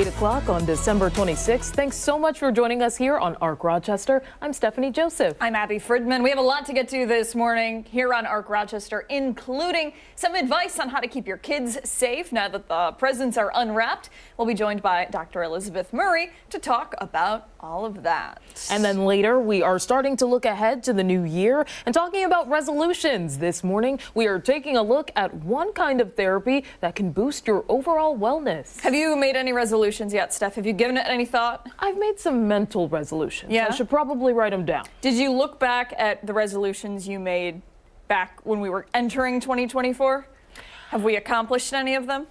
8 o'clock on December 26th. Thanks so much for joining us here on ARC Rochester. I'm Stephanie Joseph. I'm Abby Fridman. We have a lot to get to this morning here on ARC Rochester, including some advice on how to keep your kids safe now that the presents are unwrapped. We'll be joined by Dr. Elizabeth Murray to talk about all of that. And then later, we are starting to look ahead to the new year and talking about resolutions. This morning, we are taking a look at one kind of therapy that can boost your overall wellness. Have you made any resolutions yet, Steph? Have you given it any thought? I've made some mental resolutions. Yeah? I should probably write them down. Did you look back at the resolutions you made back when we were entering 2024? Have we accomplished any of them?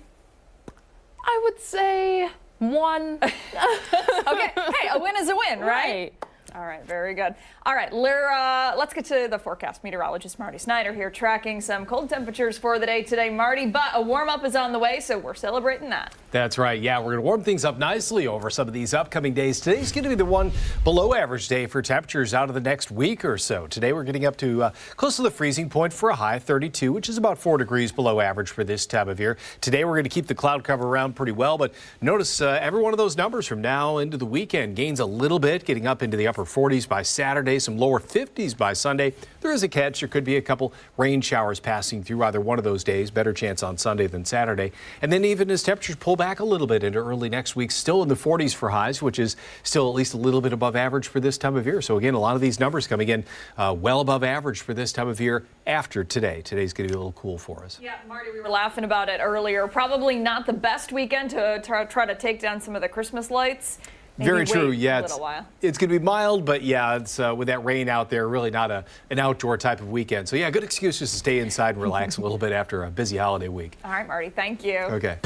I would say one. Okay, hey, a win is a win, right? All right, very good. All right, let's get to the forecast. Meteorologist Marty Snyder here tracking some cold temperatures for the day today, Marty, but a warm-up is on the way, so we're celebrating that. That's right. Yeah, we're going to warm things up nicely over some of these upcoming days. Today's going to be the one below average day for temperatures out of the next week or so. Today we're getting up to close to the freezing point for a high 32, which is about 4 degrees below average for this time of year. Today we're going to keep the cloud cover around pretty well, but notice every one of those numbers from now into the weekend gains a little bit, getting up into the upper 40s by Saturday, some lower 50s by Sunday. There is a catch. There could be a couple rain showers passing through either one of those days. Better chance on Sunday than Saturday. And then even as temperatures pull back a little bit into early next week, still in the 40s for highs, which is still at least a little bit above average for this time of year. So again, a lot of these numbers coming in well above average for this time of year after today. Today's going to be a little cool for us. Yeah, Marty, we were laughing about it earlier. Probably not the best weekend to try to take down some of the Christmas lights. Very true. Yeah, it's going to be mild, but yeah, it's with that rain out there, really not an outdoor type of weekend. So yeah, good excuse just to stay inside and relax a little bit after a busy holiday week. All right, Marty, thank you. Okay.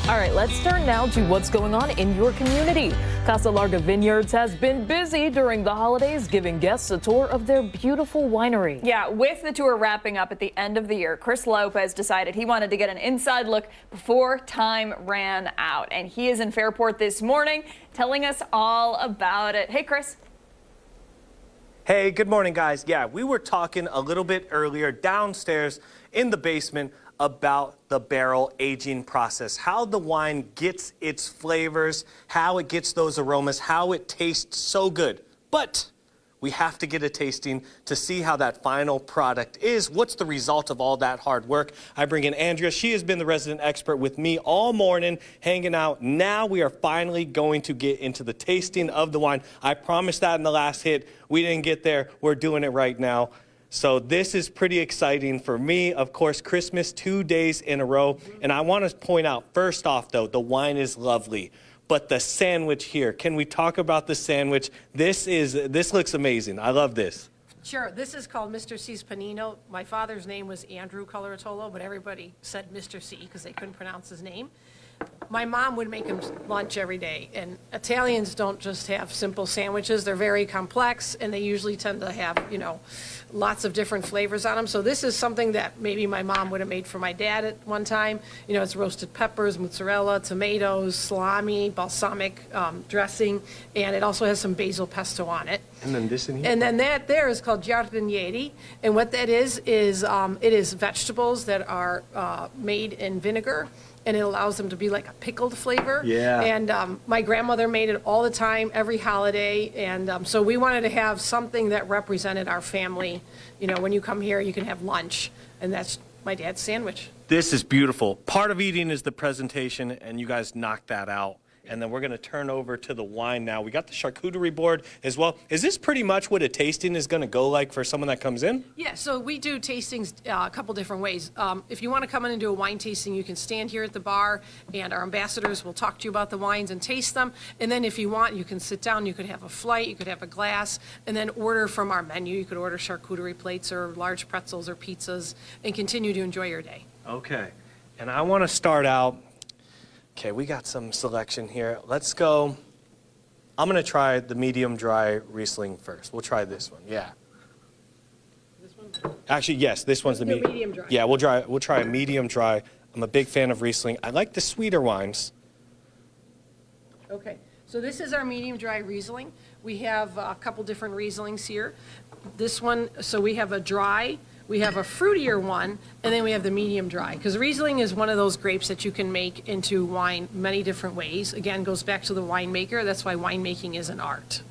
All right, let's turn now to what's going on in your community. Casa Larga Vineyards has been busy during the holidays, giving guests a tour of their beautiful winery. Yeah, with the tour wrapping up at the end of the year, Chris Lopez decided he wanted to get an inside look before time ran out. And he is in Fairport this morning telling us all about it. Hey, Chris. Hey, good morning, guys. Yeah, we were talking a little bit earlier downstairs in the basement about the barrel aging process, how the wine gets its flavors, how it gets those aromas, how it tastes so good. But we have to get a tasting to see how that final product is. What's the result of all that hard work? I bring in Andrea. She has been the resident expert with me all morning, hanging out. Now we are finally going to get into the tasting of the wine. I promised that in the last hit. We didn't get there. We're doing it right now. So this is pretty exciting for me. Of course, Christmas 2 days in a row. And I want to point out, first off, though, the wine is lovely. But the sandwich here, can we talk about the sandwich? This looks amazing. I love this. Sure. This is called Mr. C's Panino. My father's name was Andrew Coloratolo, but everybody said Mr. C because they couldn't pronounce his name. My mom would make him lunch every day, and Italians don't just have simple sandwiches. They're very complex, and they usually tend to have, lots of different flavors on them. So this is something that maybe my mom would have made for my dad at one time. It's roasted peppers, mozzarella, tomatoes, salami, balsamic dressing, and it also has some basil pesto on it. And then this in here? And then that there is called giardinieri, and what that is it is vegetables that are made in vinegar, and it allows them to be like a pickled flavor. Yeah. And my grandmother made it all the time, every holiday, and so we wanted to have something that represented our family. When you come here, you can have lunch, and that's my dad's sandwich. This is beautiful. Part of eating is the presentation, and you guys knocked that out. And then we're going to turn over to the wine now. We got the charcuterie board as well. Is this pretty much what a tasting is going to go like for someone that comes in? Yeah, so we do tastings a couple different ways. If you want to come in and do a wine tasting, you can stand here at the bar, and our ambassadors will talk to you about the wines and taste them. And then if you want, you can sit down. You could have a flight. You could have a glass, and then order from our menu. You could order charcuterie plates or large pretzels or pizzas and continue to enjoy your day. Okay. And I want to start out. Okay, we got some selection here. Let's go. I'm going to try the medium dry Riesling first. We'll try this one. Yeah. This one? Actually, yes, this one's the medium dry. Yeah, we'll try a medium dry. I'm a big fan of Riesling. I like the sweeter wines. Okay, so this is our medium dry Riesling. We have a couple different Rieslings here. This one, so we have a dry, We have a fruitier one, and then we have the medium dry. Because Riesling is one of those grapes that you can make into wine many different ways. Again, goes back to the winemaker. That's why winemaking is an art.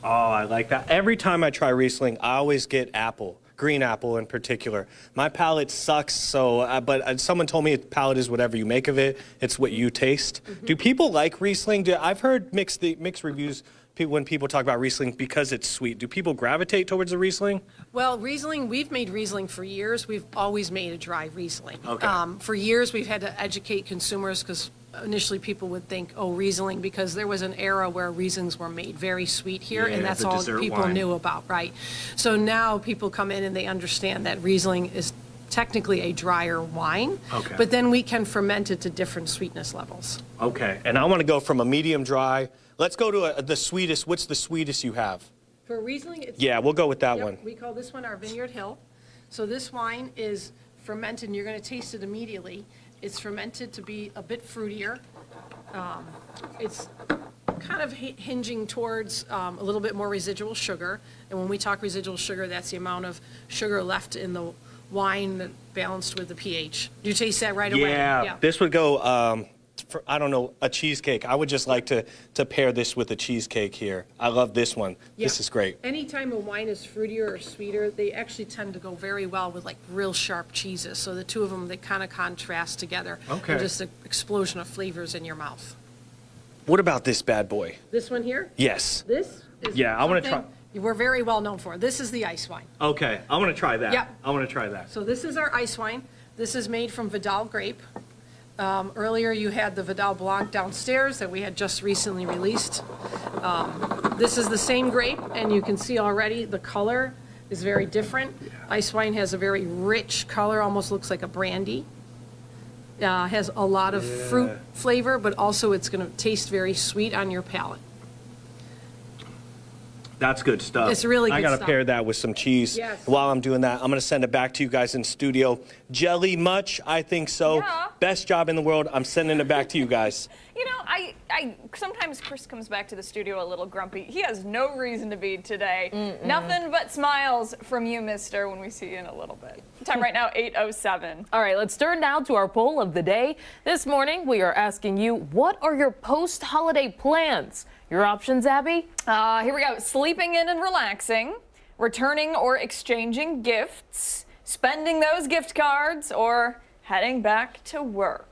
Oh, I like that. Every time I try Riesling, I always get apple, green apple in particular. My palate sucks, so but someone told me palate is whatever you make of it. It's what you taste. Do people like Riesling? I've heard mixed reviews when people talk about Riesling because it's sweet. Do people gravitate towards the Riesling? Well, Riesling, we've made Riesling for years. We've always made a dry Riesling. Okay. For years, we've had to educate consumers because initially people would think, oh, Riesling, because there was an era where Rieslings were made very sweet here, Yeah, and that's the all dessert people wine. knew about, right? So now people come in and they understand that Riesling is technically a drier wine, Okay. but then we can ferment it to different sweetness levels. Okay. And I want to go from a medium dry. Let's go to the sweetest. What's the sweetest you have? For Riesling, it's... Yeah, we'll go with that Yep, one. we call this one our Vineyard Hill. So this wine is fermented, and you're going to taste it immediately. It's fermented to be a bit fruitier. It's kind of hinging towards a little bit more residual sugar. And when we talk residual sugar, that's the amount of sugar left in the wine that balanced with the pH. Do you taste that right away? Yeah, this would go, for, I don't know, a cheesecake. I would just like to pair this with a cheesecake here. I love this one. This Yeah. is great. Anytime a wine is fruitier or sweeter, they actually tend to go very well with like real sharp cheeses. So the two of them, they kind of contrast together. Okay. And just an explosion of flavors in your mouth. What about this bad boy? This one here, Yes. this is Yeah, I wanna something we're very well known for. This is the ice wine. Okay, I want to try that. Yeah. I want to try that. So this is our ice wine. This is made from Vidal grape. Earlier you had the Vidal Blanc downstairs that we had just recently released. This is the same grape, and you can see already the color is very different. Ice wine has a very rich color, almost looks like a brandy. Has a lot of fruit flavor, but also it's going to taste very sweet on your palate. That's good stuff. It's really I good gotta stuff. pair that with some cheese. Yes. While I'm doing that, I'm gonna send it back to you guys in studio. Jelly much? I think so. Yeah. Best job in the world. I'm sending it back to you guys. You know, I sometimes Chris comes back to the studio a little grumpy. He has no reason to be today. Nothing but smiles from you, mister, when we see you in a little bit. Time right now, 8:07. All right, let's turn now to our poll of the day. This morning, we are asking you, what are your post-holiday plans? Your options, Abby? Here we go. Sleeping in and relaxing, returning or exchanging gifts, spending those gift cards, or heading back to work.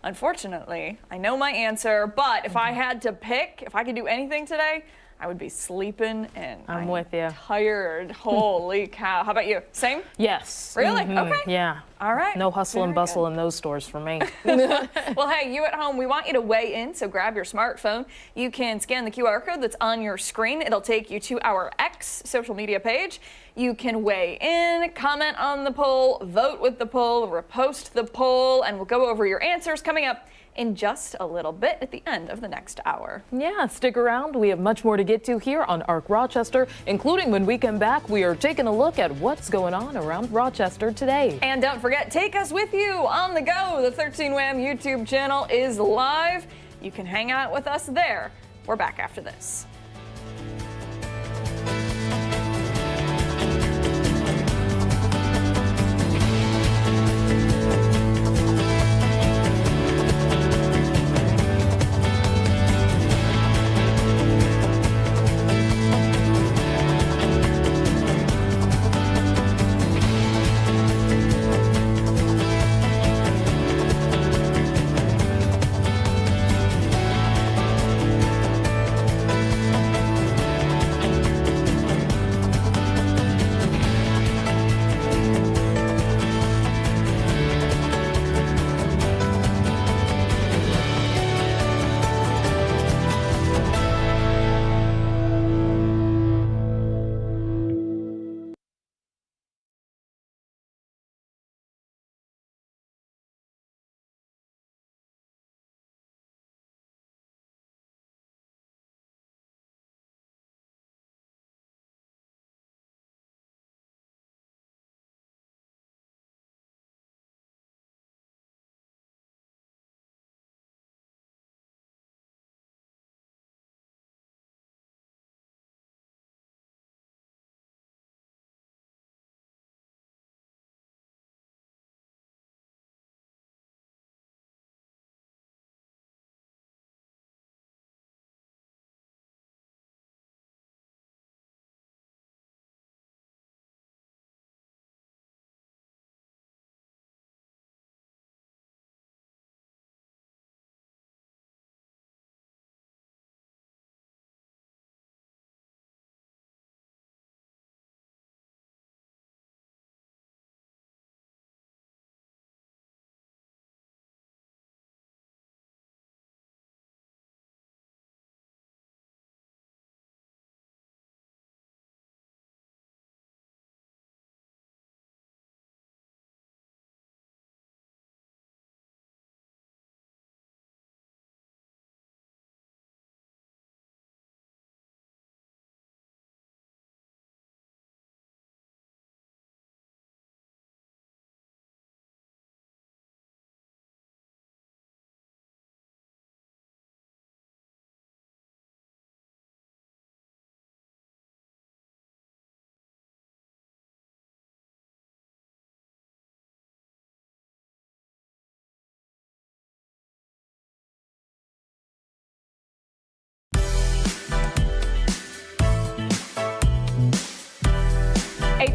Unfortunately, I know my answer, but if I had to pick, if I could do anything today, I would be sleeping in. I'm with you. Tired. Holy cow. How about you? Same? Yes. Really? Okay. Yeah. All right. No hustle and Very bustle good. in those stores for me. Well, hey, you at home, we want you to weigh in, so grab your smartphone. You can scan the QR code that's on your screen. It'll take you to our X social media page. You can weigh in, comment on the poll, vote with the poll, repost the poll, and we'll go over your answers coming up in just a little bit at the end of the next hour. Yeah, stick around. We have much more to get to here on ARC Rochester, including when we come back, we are taking a look at what's going on around Rochester today. And don't forget, take us with you on the go. The 13 Wham YouTube channel is live. You can hang out with us there. We're back after this.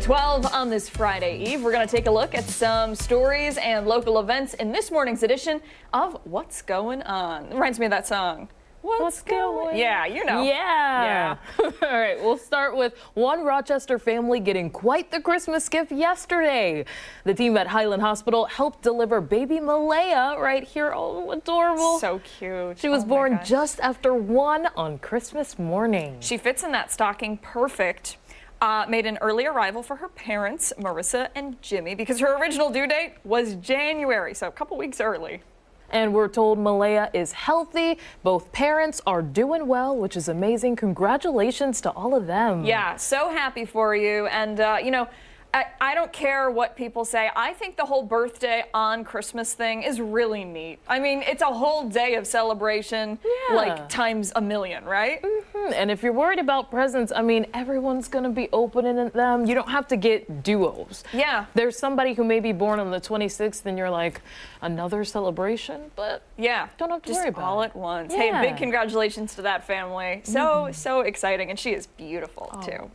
6:12 on this Friday Eve. We're going to take a look at some stories and local events in this morning's edition of What's Going On. Reminds me of that song. What's going on? Yeah, you know. Yeah. All right, we'll start with one Rochester family getting quite the Christmas gift yesterday. The team at Highland Hospital helped deliver baby Malaya right here. Oh, adorable. So cute. She was born just after 1 on Christmas morning. She fits in that stocking perfect. Made an early arrival for her parents, Marissa and Jimmy, because her original due date was January, so a couple weeks early. And we're told Malaya is healthy. Both parents are doing well, which is amazing. Congratulations to all of them. Yeah, so happy for you. And, you know, I don't care what people say. I think the whole birthday on Christmas thing is really neat. I mean, it's a whole day of celebration, like times a million, right? And if you're worried about presents, I mean, everyone's going to be opening them. You don't have to get duos. Yeah. There's somebody who may be born on the 26th and you're like, another celebration? But yeah, don't have to just worry about all it. at once. Yeah. Hey, big congratulations to that family. So exciting. And she is beautiful, too.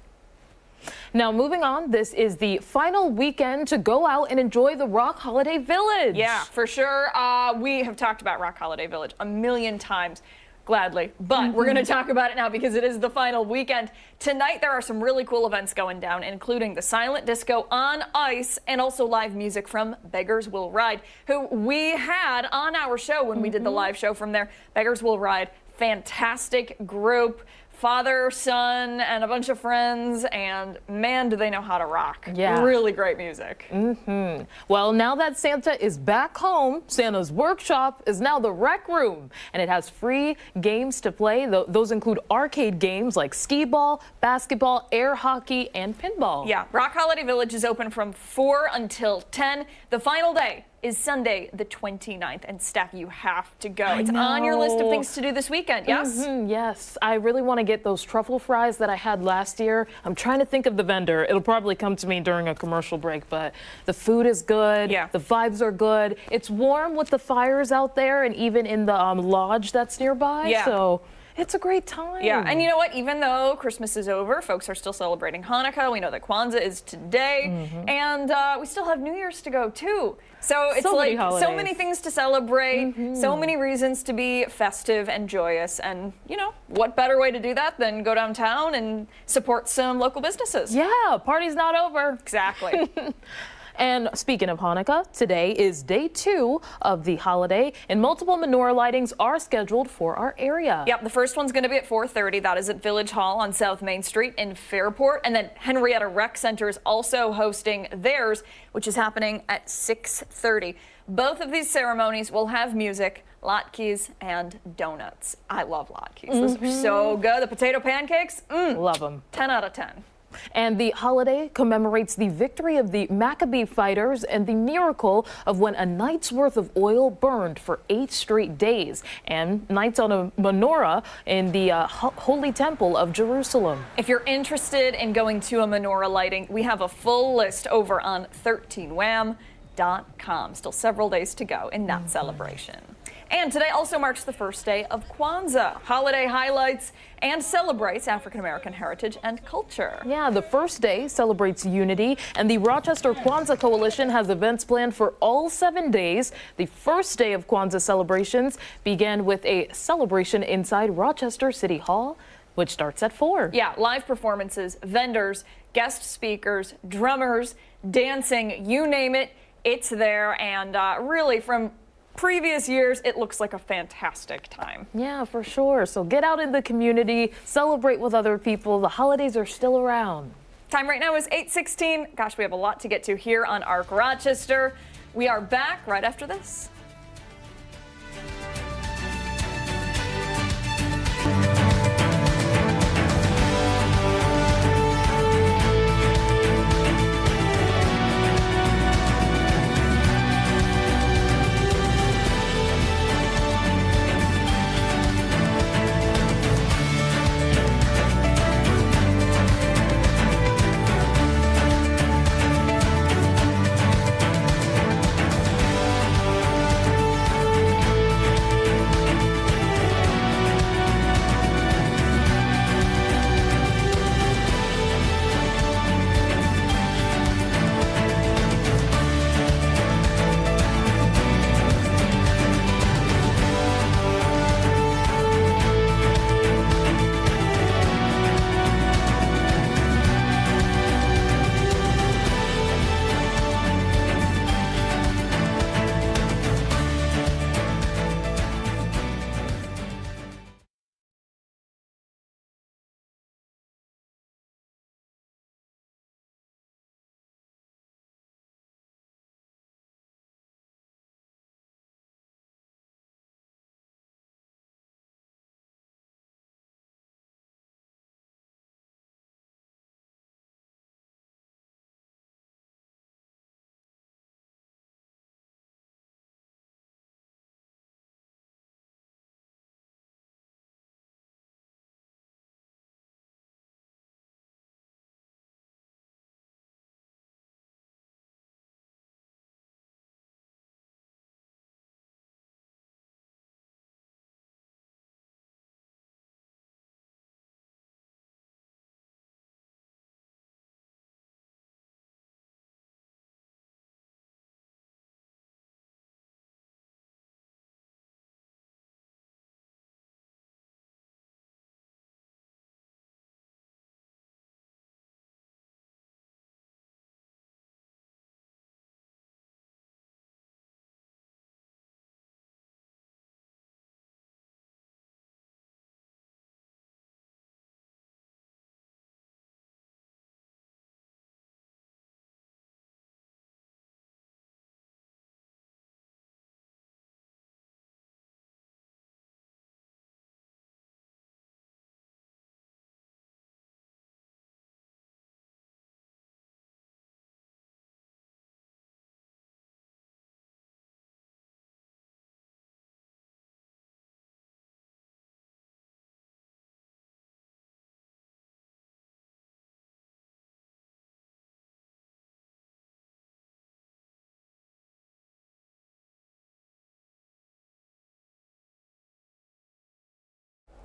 Now, moving on, this is the final weekend to go out and enjoy the Rock Holiday Village. Yeah, for sure. We have talked about Rock Holiday Village a million times. Gladly, but we're going to talk about it now because it is the final weekend. Tonight there are some really cool events going down, including the silent disco on ice and also live music from Beggars Will Ride, who we had on our show when we did the live show from there. Beggars Will Ride, fantastic group. Father, son, and a bunch of friends, and man, do they know how to rock. Yeah. Really great music. Well, now that Santa is back home, Santa's workshop is now the rec room, and it has free games to play. Those include arcade games like skee ball, basketball, air hockey, and pinball. Yeah, Rock Holiday Village is open from 4 until 10. The final day is Sunday, the 29th. And Steph, you have to go. It's on your list of things to do this weekend, yes? Yes, I really want to get those truffle fries that I had last year. I'm trying to think of the vendor. It'll probably come to me during a commercial break, but the food is good. Yeah. The vibes are good. It's warm with the fires out there and even in the lodge that's nearby. Yeah. So it's a great time. Yeah, and you know what? Even though Christmas is over, folks are still celebrating Hanukkah. We know that Kwanzaa is today, and we still have New Year's to go too. So it's So many like so holidays. many things to celebrate, so many reasons to be festive and joyous. And you know, what better way to do that than go downtown and support some local businesses? Yeah, party's not over. Exactly. And speaking of Hanukkah, today is day 2 of the holiday, and multiple menorah lightings are scheduled for our area. Yep, the first one's going to be at 4:30. That is at Village Hall on South Main Street in Fairport. And then Henrietta Rec Center is also hosting theirs, which is happening at 6:30. Both of these ceremonies will have music, latkes, and donuts. I love latkes. Those are so good. The potato pancakes, Love them. 10 out of 10. And the holiday commemorates the victory of the Maccabee fighters and the miracle of when a night's worth of oil burned for 8 straight days, and nights on a menorah in the Holy Temple of Jerusalem. If you're interested in going to a menorah lighting, we have a full list over on 13wham.com. Still several days to go in that celebration. And today also marks the first day of Kwanzaa. Holiday highlights and celebrates African American heritage and culture. Yeah, the first day celebrates unity, and the Rochester Kwanzaa Coalition has events planned for all 7 days. The first day of Kwanzaa celebrations began with a celebration inside Rochester City Hall, which starts at 4. Yeah, live performances, vendors, guest speakers, drummers, dancing, you name it, it's there. And really from previous years, it looks like a fantastic time. Yeah, for sure. So get out in the community, celebrate with other people. The holidays are still around. Time right now is 8:16. Gosh, we have a lot to get to here on ARC Rochester. We are back right after this.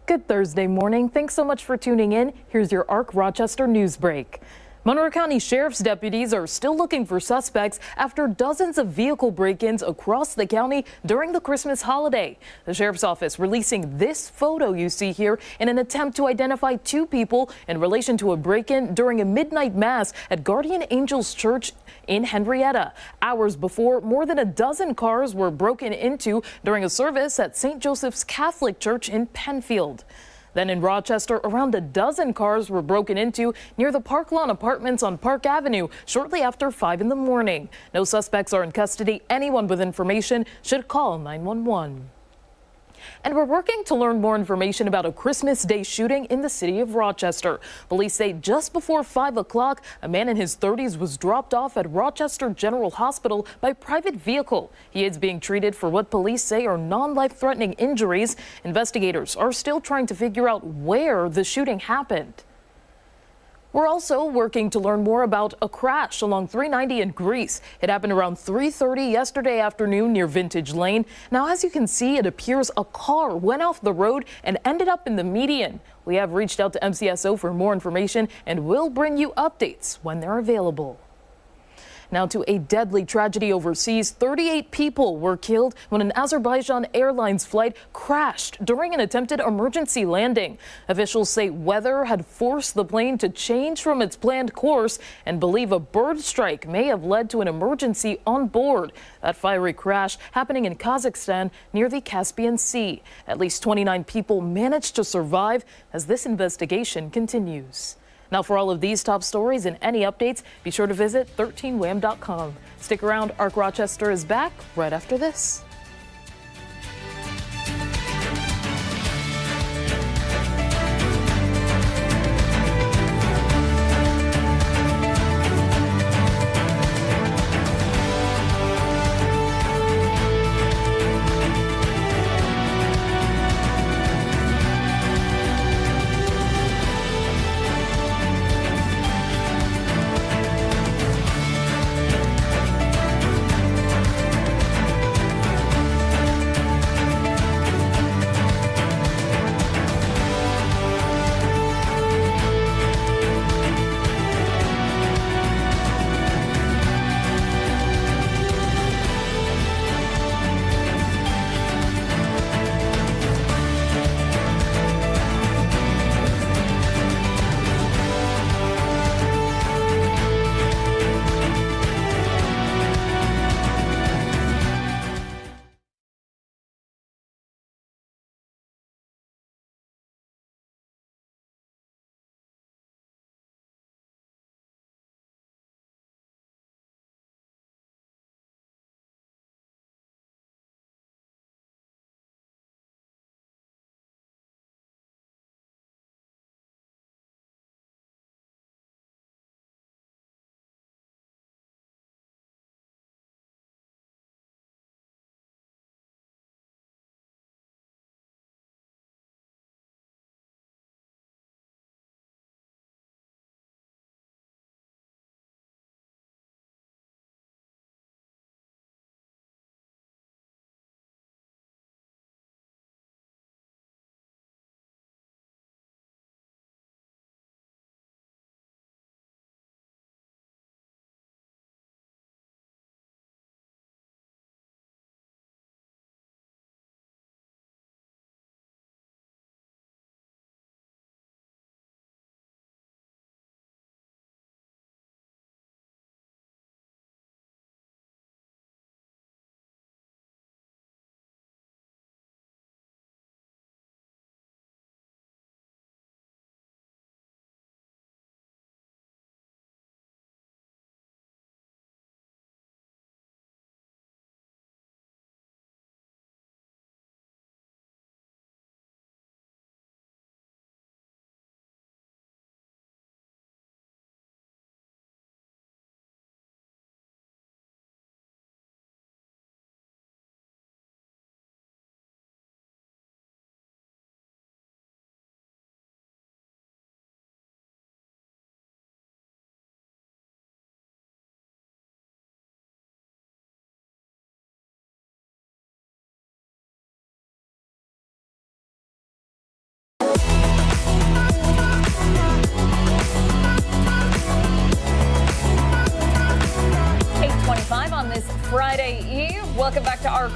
Good Thursday morning. Thanks so much for tuning in. Here's your ARC Rochester news break. Monroe County Sheriff's deputies are still looking for suspects after dozens of vehicle break-ins across the county during the Christmas holiday. The sheriff's office releasing this photo you see here in an attempt to identify two people in relation to a break-in during a midnight mass at Guardian Angels Church in Henrietta. Hours before, more than a dozen cars were broken into during a service at St. Joseph's Catholic Church in Penfield. Then in Rochester, around a dozen cars were broken into near the Park Lawn Apartments on Park Avenue shortly after 5 in the morning. No suspects are in custody. Anyone with information should call 911. And we're working to learn more information about a Christmas Day shooting in the city of Rochester. Police say just before 5 o'clock, a man in his 30s was dropped off at Rochester General Hospital by private vehicle. He is being treated for what police say are non-life-threatening injuries. Investigators are still trying to figure out where the shooting happened. We're also working to learn more about a crash along 390 in Greece. It happened around 3:30 yesterday afternoon near Vintage Lane. Now, as you can see, it appears a car went off the road and ended up in the median. We have reached out to MCSO for more information and will bring you updates when they're available. Now to a deadly tragedy overseas. 38 people were killed when an Azerbaijan Airlines flight crashed during an attempted emergency landing. Officials say weather had forced the plane to change from its planned course and believe a bird strike may have led to an emergency on board. That fiery crash happening in Kazakhstan near the Caspian Sea. At least 29 people managed to survive as this investigation continues. Now, for all of these top stories and any updates, be sure to visit 13wham.com. Stick around. ARC Rochester is back right after this.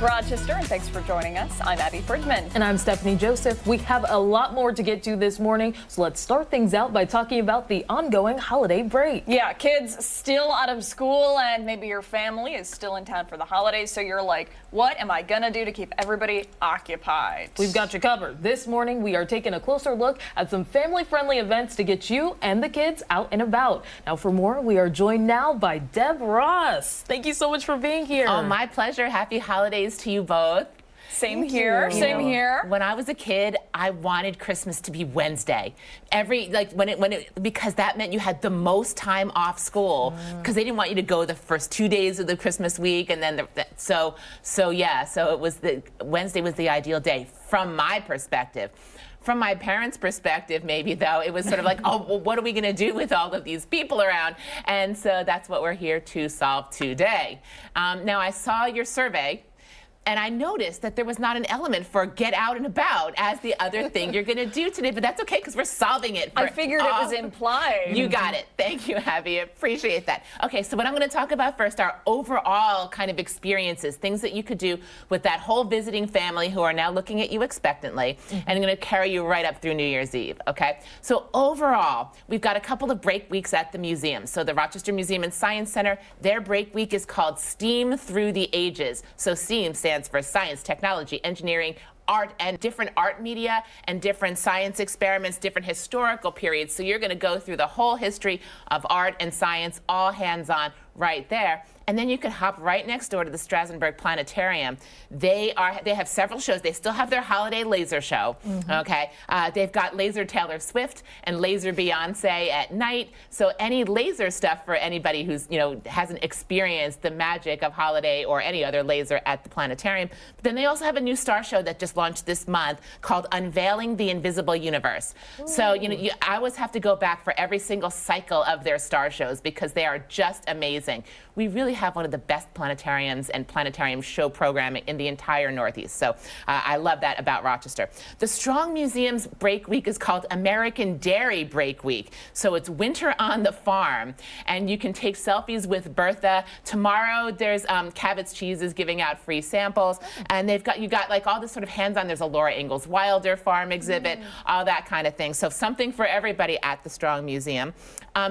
Rochester, and thanks for joining us. I'm Abby Fridman. And I'm Stephanie Joseph. We have a lot more to get to this morning, so let's start things out by talking about the ongoing holiday break. Yeah, kids still out of school, and maybe your family is still in town for the holidays, so you're like, what am I gonna do to keep everybody occupied? We've got you covered. This morning, we are taking a closer look at some family-friendly events to get you and the kids out and about. Now, for more, we are joined now by Deb Ross. Thank you so much for being here. Oh, my pleasure. Happy holidays to you both. Same here. Same here. When I was a kid, I wanted Christmas to be Wednesday. Because that meant you had the most time off school, because they didn't want you to go the first 2 days of the Christmas week, and then so it was Wednesday was the ideal day from my perspective. From my parents' perspective, maybe, though, it was sort of like, oh, well, what are we going to do with all of these people around? And so that's what we're here to solve today. Now, I saw your survey, and I noticed that there was not an element for get out and about as the other thing you're going to do today, but that's okay because we're solving it. I figured it was implied. You got it. Thank you, Abby. Appreciate that. Okay, so what I'm going to talk about first are overall kind of experiences, things that you could do with that whole visiting family who are now looking at you expectantly, and I'm going to carry you right up through New Year's Eve, okay? So overall, we've got a couple of break weeks at the museum. So the Rochester Museum and Science Center, their break week is called STEAM Through the Ages. So STEAM stands for science, technology, engineering, art, and different art media and different science experiments, different historical periods. So you're going to go through the whole history of art and science, all hands-on right there. And then you can hop right next door to the Strasbourg Planetarium. They have several shows. They still have their holiday laser show. Okay, they've got Laser Taylor Swift and Laser Beyonce at night. So any laser stuff for anybody who's hasn't experienced the magic of holiday or any other laser at the planetarium. But then they also have a new star show that just launched this month called Unveiling the Invisible Universe. Ooh. So I always have to go back for every single cycle of their star shows because they are just amazing. We really have one of the best planetariums and planetarium show programming in the entire Northeast. So I love that about Rochester. The Strong Museum's break week is called American Dairy Break Week. So it's winter on the farm, and you can take selfies with Bertha. Tomorrow there's Cabot's Cheese is giving out free samples, and you got like all this sort of hands-on. There's a Laura Ingalls Wilder farm exhibit, all that kind of thing. So something for everybody at the Strong Museum.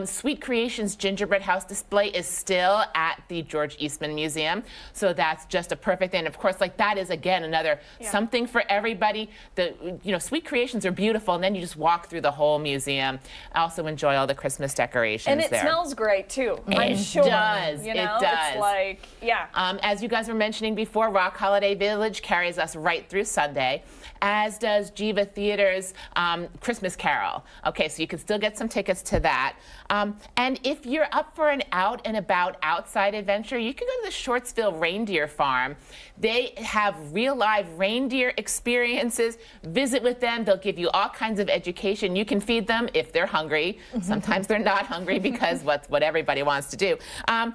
Sweet Creations Gingerbread House display is still at the George Eastman Museum. So that's just a perfect thing. Of course, like that is, again, another something for everybody. Sweet Creations are beautiful, and then you just walk through the whole museum. Also enjoy all the Christmas decorations there. And it smells great, too. I'm sure. It does. It does. It's like, yeah. As you guys were mentioning before, Rock Holiday Village carries us right through Sunday, as does Jiva Theater's Christmas Carol. Okay, so you can still get some tickets to that. And if you're up for an out and about outside adventure, you can go to the Shortsville Reindeer Farm. They have real live reindeer experiences. Visit with them. They'll give you all kinds of education. You can feed them if they're hungry. Sometimes they're not hungry because what everybody wants to do. And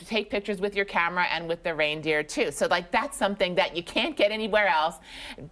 take pictures with your camera and with the reindeer too. So like that's something that you can't get anywhere else.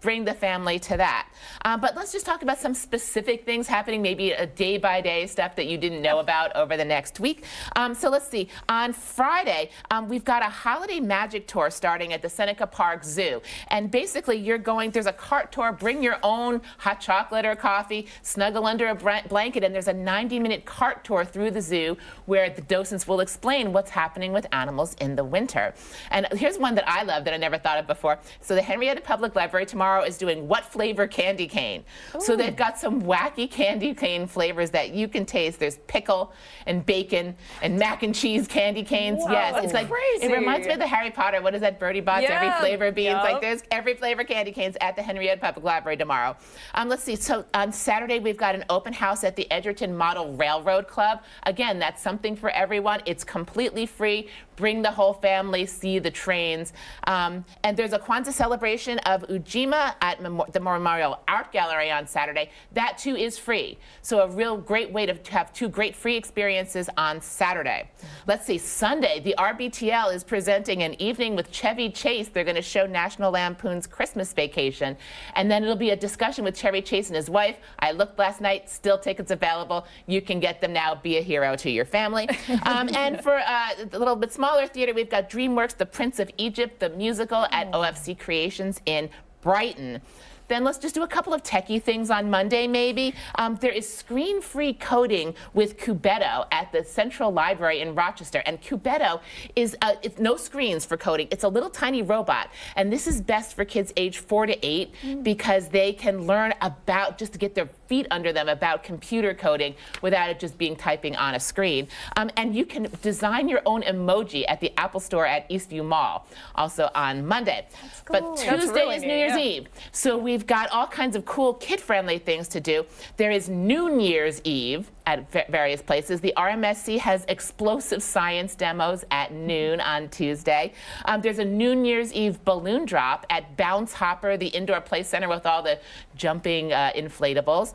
Bring the family to that. But let's just talk about some specific things happening, maybe a day-by-day stuff that you didn't know about over the next week. So let's see. On Friday, we've got a holiday magic tour starting at the Seneca Park Zoo. And basically, there's a cart tour, bring your own hot chocolate or coffee, snuggle under a blanket, and there's a 90-minute cart tour through the zoo where the docents will explain what's happening with animals in the winter. And here's one that I love that I never thought of before. So the Henrietta Public Library tomorrow is doing what flavor candy cane. Ooh. So they've got some wacky candy cane flavors that you can taste. There's pickle and bacon and mac and cheese candy canes. Wow, yes, it's like crazy. It reminds me of the Harry Potter. What is that? Birdie Bots, Yeah. every flavor beans. Yep. Like there's every flavor candy canes at the Henrietta Public Library tomorrow. Let's see. So on Saturday we've got an open house at the Edgerton Model Railroad Club. Again, that's something for everyone. It's completely free. Bring the whole family, see the trains. And there's a Kwanzaa celebration of Ujima at the Memorial Art Gallery on Saturday. That too is free. So a real great way to have two great free experiences on Saturday. Let's see, Sunday, the RBTL is presenting an evening with Chevy Chase. They're going to show National Lampoon's Christmas Vacation. And then it'll be a discussion with Chevy Chase and his wife. I looked last night, still tickets available. You can get them now. Be a hero to your family. And for a little bit smaller theater, we've got DreamWorks, The Prince of Egypt, the musical at OFC Creations in Brighton. Then let's just do a couple of techie things on Monday, maybe. There is screen-free coding with Cubeto at the Central Library in Rochester. And Cubeto is it's no screens for coding. It's a little tiny robot. And this is best for kids age 4 to 8 because they can learn about, just to get their feet under them, about computer coding without it just being typing on a screen. And you can design your own emoji at the Apple Store at Eastview Mall, also on Monday. That's cool. But Tuesday is New Year's Eve. So we've got all kinds of cool kid-friendly things to do. There is New Year's Eve at various places. The RMSC has explosive science demos at noon on Tuesday. There's a New Year's Eve balloon drop at Bounce Hopper, the indoor play center with all the jumping inflatables.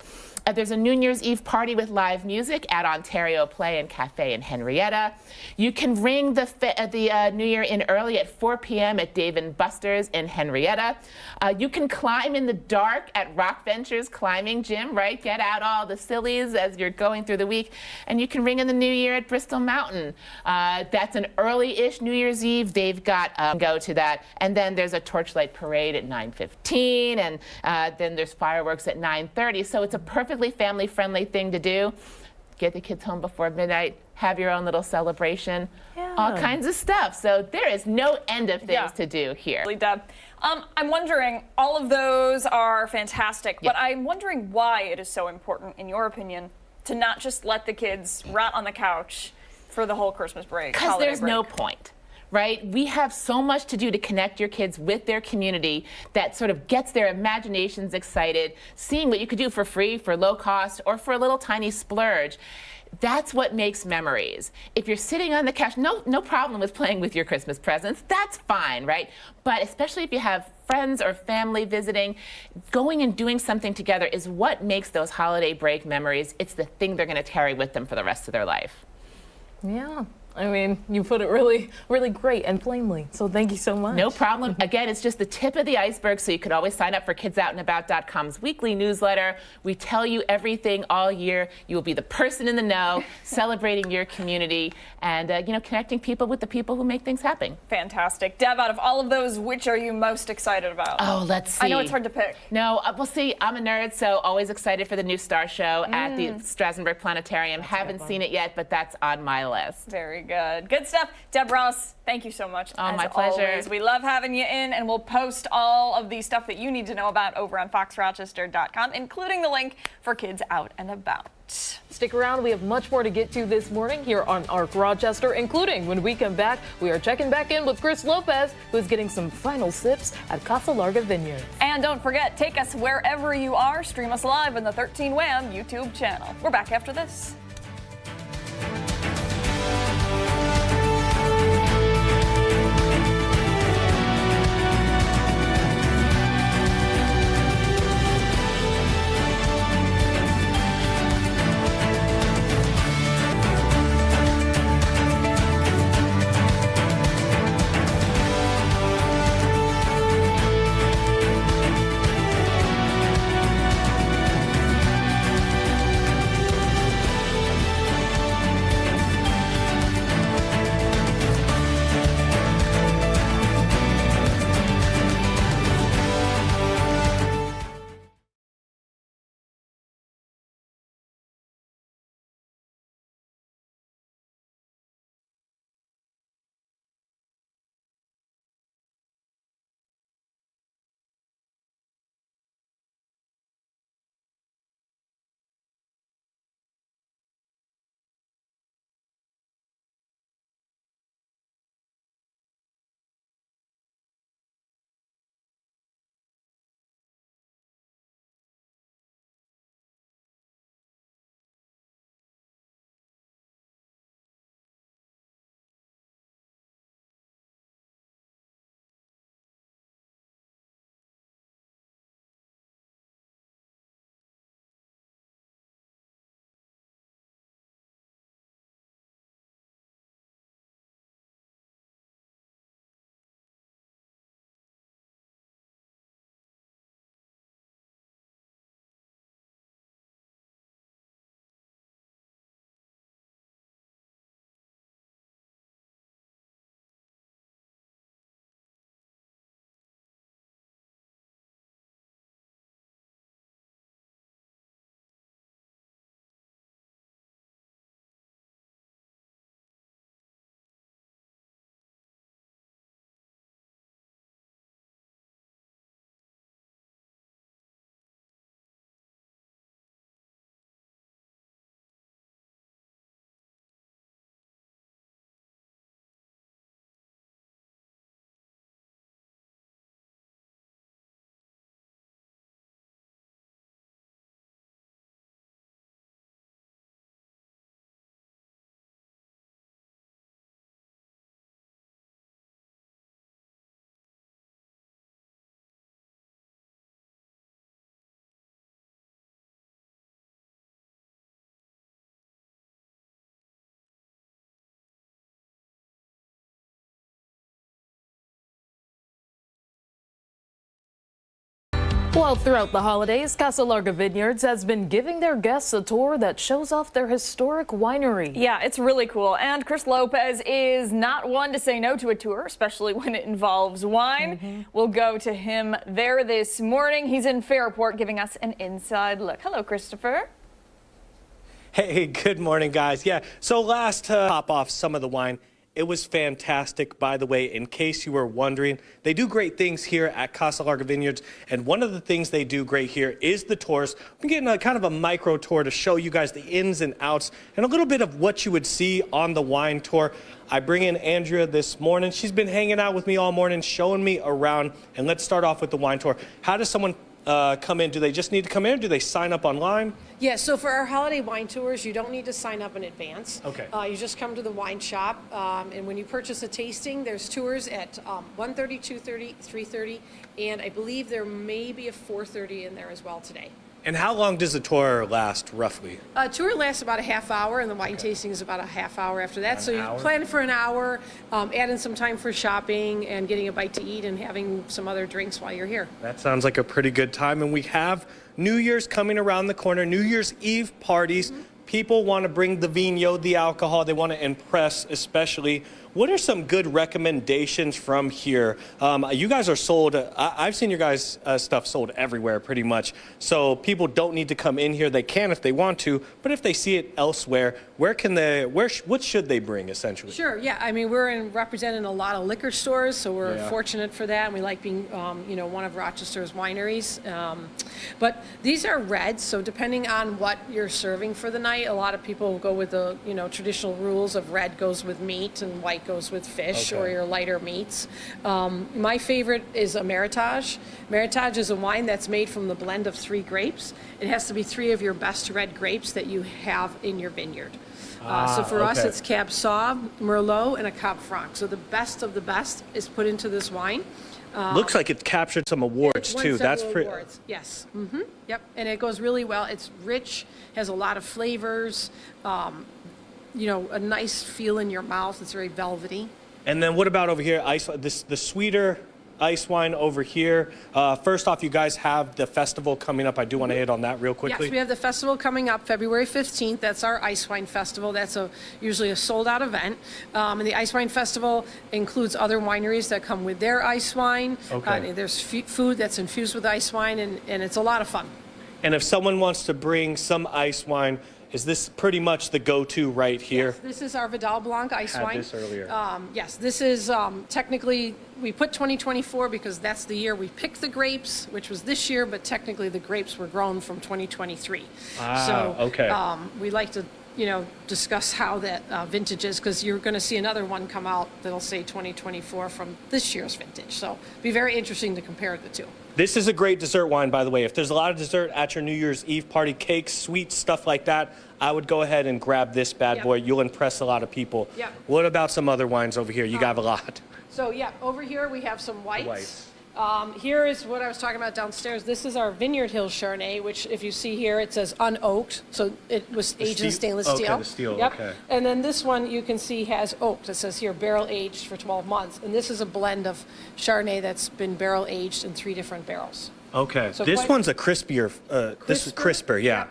There's a New Year's Eve party with live music at Ontario Play and Cafe in Henrietta. You can ring the New Year in early at 4 p.m. at Dave & Buster's in Henrietta. You can climb in the dark at Rock Ventures Climbing Gym, right? Get out all the sillies as you're going through the week. And you can ring in the New Year at Bristol Mountain. That's an early-ish New Year's Eve. They've got go to that. And then there's a torchlight parade at 9:15, and then there's fireworks at 9:30. So it's a perfectly family-friendly thing to do. Get the kids home before midnight, have your own little celebration, all kinds of stuff. So there is no end of things to do here. Deb, I'm wondering, all of those are fantastic, but I'm wondering why it is so important, in your opinion, to not just let the kids rot on the couch for the whole Christmas break. Because there's no point. Right? We have so much to do to connect your kids with their community that sort of gets their imaginations excited, seeing what you could do for free, for low cost, or for a little tiny splurge. That's what makes memories. If you're sitting on the couch, no problem with playing with your Christmas presents. That's fine, right? But especially if you have friends or family visiting, going and doing something together is what makes those holiday break memories. It's the thing they're going to carry with them for the rest of their life. Yeah. I mean, you put it really, really great and plainly. So thank you so much. No problem. Again, it's just the tip of the iceberg, so you could always sign up for KidsOutandAbout.com's weekly newsletter. We tell you everything all year. You will be the person in the know, celebrating your community, and connecting people with the people who make things happen. Fantastic. Deb, out of all of those, which are you most excited about? Oh, let's see. I know it's hard to pick. No, we'll see. I'm a nerd, so always excited for the new Star Show at the Strasbourg Planetarium. Haven't seen it yet, but that's on my list. Very good. Good stuff. Deb Ross, thank you so much. Oh, my pleasure. Always. We love having you in, and we'll post all of the stuff that you need to know about over on foxrochester.com, including the link for Kids Out and About. Stick around. We have much more to get to this morning here on ARC Rochester, including when we come back, we are checking back in with Chris Lopez, who's getting some final sips at Casa Larga Vineyards. And don't forget, take us wherever you are. Stream us live on the 13 Wham YouTube channel. We're back after this. Well, throughout the holidays, Casa Larga Vineyards has been giving their guests a tour that shows off their historic winery. Yeah, it's really cool. And Chris Lopez is not one to say no to a tour, especially when it involves wine. We'll go to him there this morning. He's in Fairport giving us an inside look. Hello, Christopher. Hey, good morning, guys. Yeah, so last to top off some of the wine, it was fantastic. By the way, in case you were wondering, they do great things here at Casa Larga Vineyards, and one of the things they do great here is the tours. I'm getting a kind of a micro tour to show you guys the ins and outs and a little bit of what you would see on the wine tour. I bring in Andrea this morning. She's been hanging out with me all morning, showing me around, and let's start off with the wine tour. How does someone come in? Do they just need to come in, or do they sign up online? Yeah, so for our holiday wine tours, you don't need to sign up in advance. Okay. You just come to the wine shop, and when you purchase a tasting, there's tours at 1:30, 2:30, 3:30, and I believe there may be a 4:30 in there as well today. And how long does the tour last, roughly? Tour lasts about a half hour, and the wine tasting is about a half hour after that. So you plan for an hour, add in some time for shopping and getting a bite to eat and having some other drinks while you're here. That sounds like a pretty good time. And we have New Year's coming around the corner, New Year's Eve parties. People want to bring the vino, the alcohol. They want to impress, especially. What are some good recommendations from here? You guys are sold. I've seen your guys' stuff sold everywhere pretty much. So people don't need to come in here. They can if they want to, but if they see it elsewhere, what should they bring essentially? Sure, yeah. I mean, we're representing a lot of liquor stores, so we're fortunate for that. And we like being, one of Rochester's wineries. But these are reds, so depending on what you're serving for the night, a lot of people go with the, traditional rules of red goes with meat and white goes with fish or your lighter meats. My favorite is a Meritage. Meritage is a wine that's made from the blend of 3 grapes. It has to be 3 of your best red grapes that you have in your vineyard. So for us, it's Cab Sauv, Merlot, and a Cab Franc. So the best of the best is put into this wine. Looks like it captured some awards too. That's pretty. Awards. Yes. Yep. And it goes really well. It's rich, has a lot of flavors. A nice feel in your mouth. It's very velvety. And then what about over here? The sweeter ice wine over here. First off, you guys have the festival coming up. I do want to hit on that real quickly. Yes, we have the festival coming up February 15th. That's our Ice Wine Festival. That's usually a sold-out event. And the Ice Wine Festival includes other wineries that come with their ice wine. Okay. There's food that's infused with ice wine, and it's a lot of fun. And if someone wants to bring some ice wine, is this pretty much the go-to right here? Yes, this is our Vidal Blanc ice wine. Had this earlier. Yes, this is technically, we put 2024 because that's the year we picked the grapes, which was this year, but technically the grapes were grown from 2023. We like to, discuss how that vintage is, because you're going to see another one come out that'll say 2024 from this year's vintage. So it'll be very interesting to compare the two. This is a great dessert wine, by the way. If there's a lot of dessert at your New Year's Eve party, cakes, sweets, stuff like that, I would go ahead and grab this bad boy. You'll impress a lot of people. Yep. What about some other wines over here? You got a lot. So over here we have some whites. Here is what I was talking about downstairs. This is our Vineyard Hill Chardonnay, which if you see here, it says unoaked. So it was aged in stainless steel. Okay, the steel, yep. Okay. And then this one you can see has oaked. It says here barrel aged for 12 months. And this is a blend of Chardonnay that's been barrel aged in 3 different barrels. Okay. So this one's a crispier. This is crisper, yeah.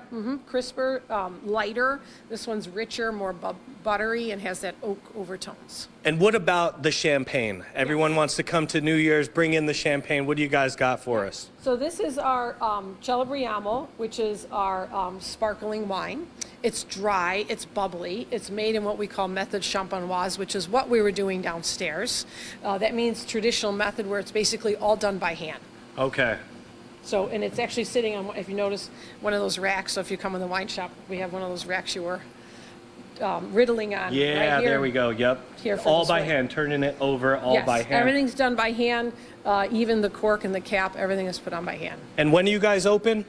Crisper, lighter. This one's richer, more buttery, and has that oak overtones. And what about the champagne? Everyone wants to come to New Year's, bring in the champagne. What do you guys got for us? So this is our Celebriamo, which is our sparkling wine. It's dry, it's bubbly, it's made in what we call method champenoise, which is what we were doing downstairs. That means traditional method, where it's basically all done by hand. Okay. So, and it's actually sitting on, if you notice, one of those racks. So if you come in the wine shop, we have one of those racks you were riddling on. Yeah, right here, there we go. Yep. Here for all this by wine. hand, turning it over all by hand. Everything's done by hand. Even the cork and the cap, everything is put on by hand. And when are you guys open?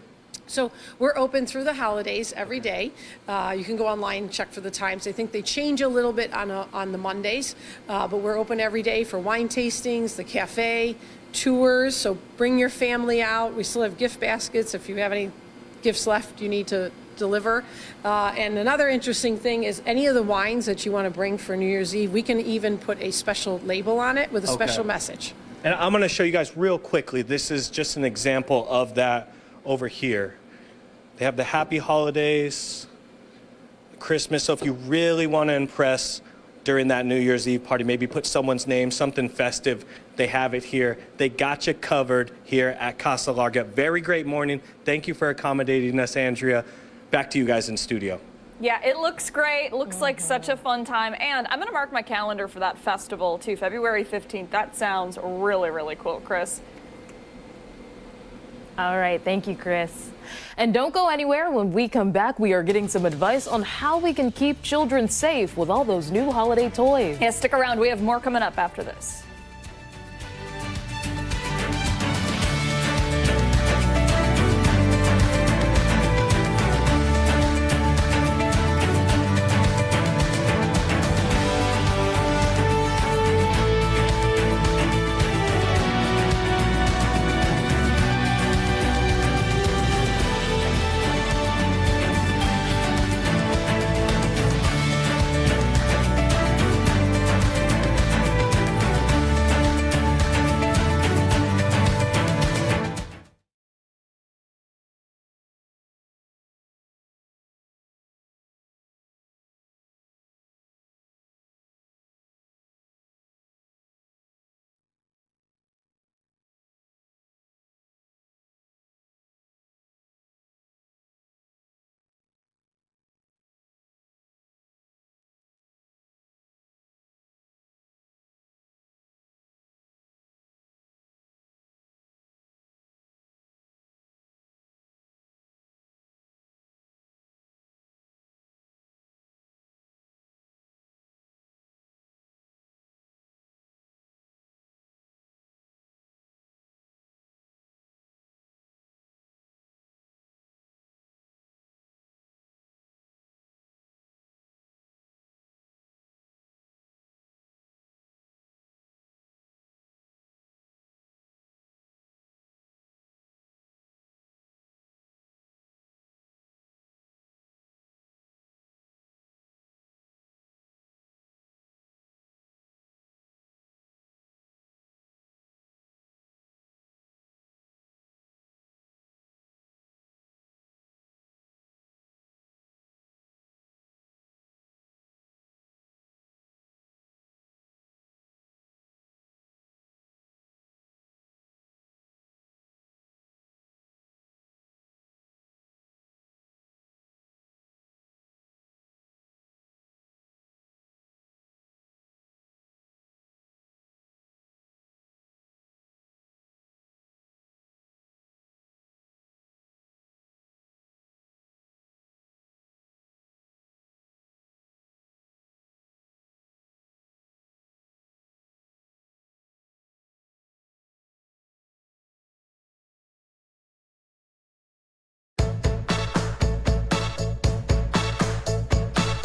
So we're open through the holidays every day. You can go online and check for the times. I think they change a little bit on the Mondays, but we're open every day for wine tastings, the cafe, tours. So bring your family out. We still have gift baskets. If you have any gifts left you need to deliver. And another interesting thing is any of the wines that you want to bring for New Year's Eve, we can even put a special label on it with a special message. And I'm going to show you guys real quickly. This is just an example of that over here. They have the Happy Holidays, Christmas. So if you really want to impress during that New Year's Eve party, maybe put someone's name, something festive, they have it here. They got you covered here at Casa Larga. Very great morning. Thank you for accommodating us, Andrea. Back to you guys in studio. Yeah, it looks great. Looks like such a fun time. And I'm going to mark my calendar for that festival, too, February 15th. That sounds really, really cool, Chris. All right, thank you, Chris. And don't go anywhere. When we come back, we are getting some advice on how we can keep children safe with all those new holiday toys. Yeah, stick around. We have more coming up after this.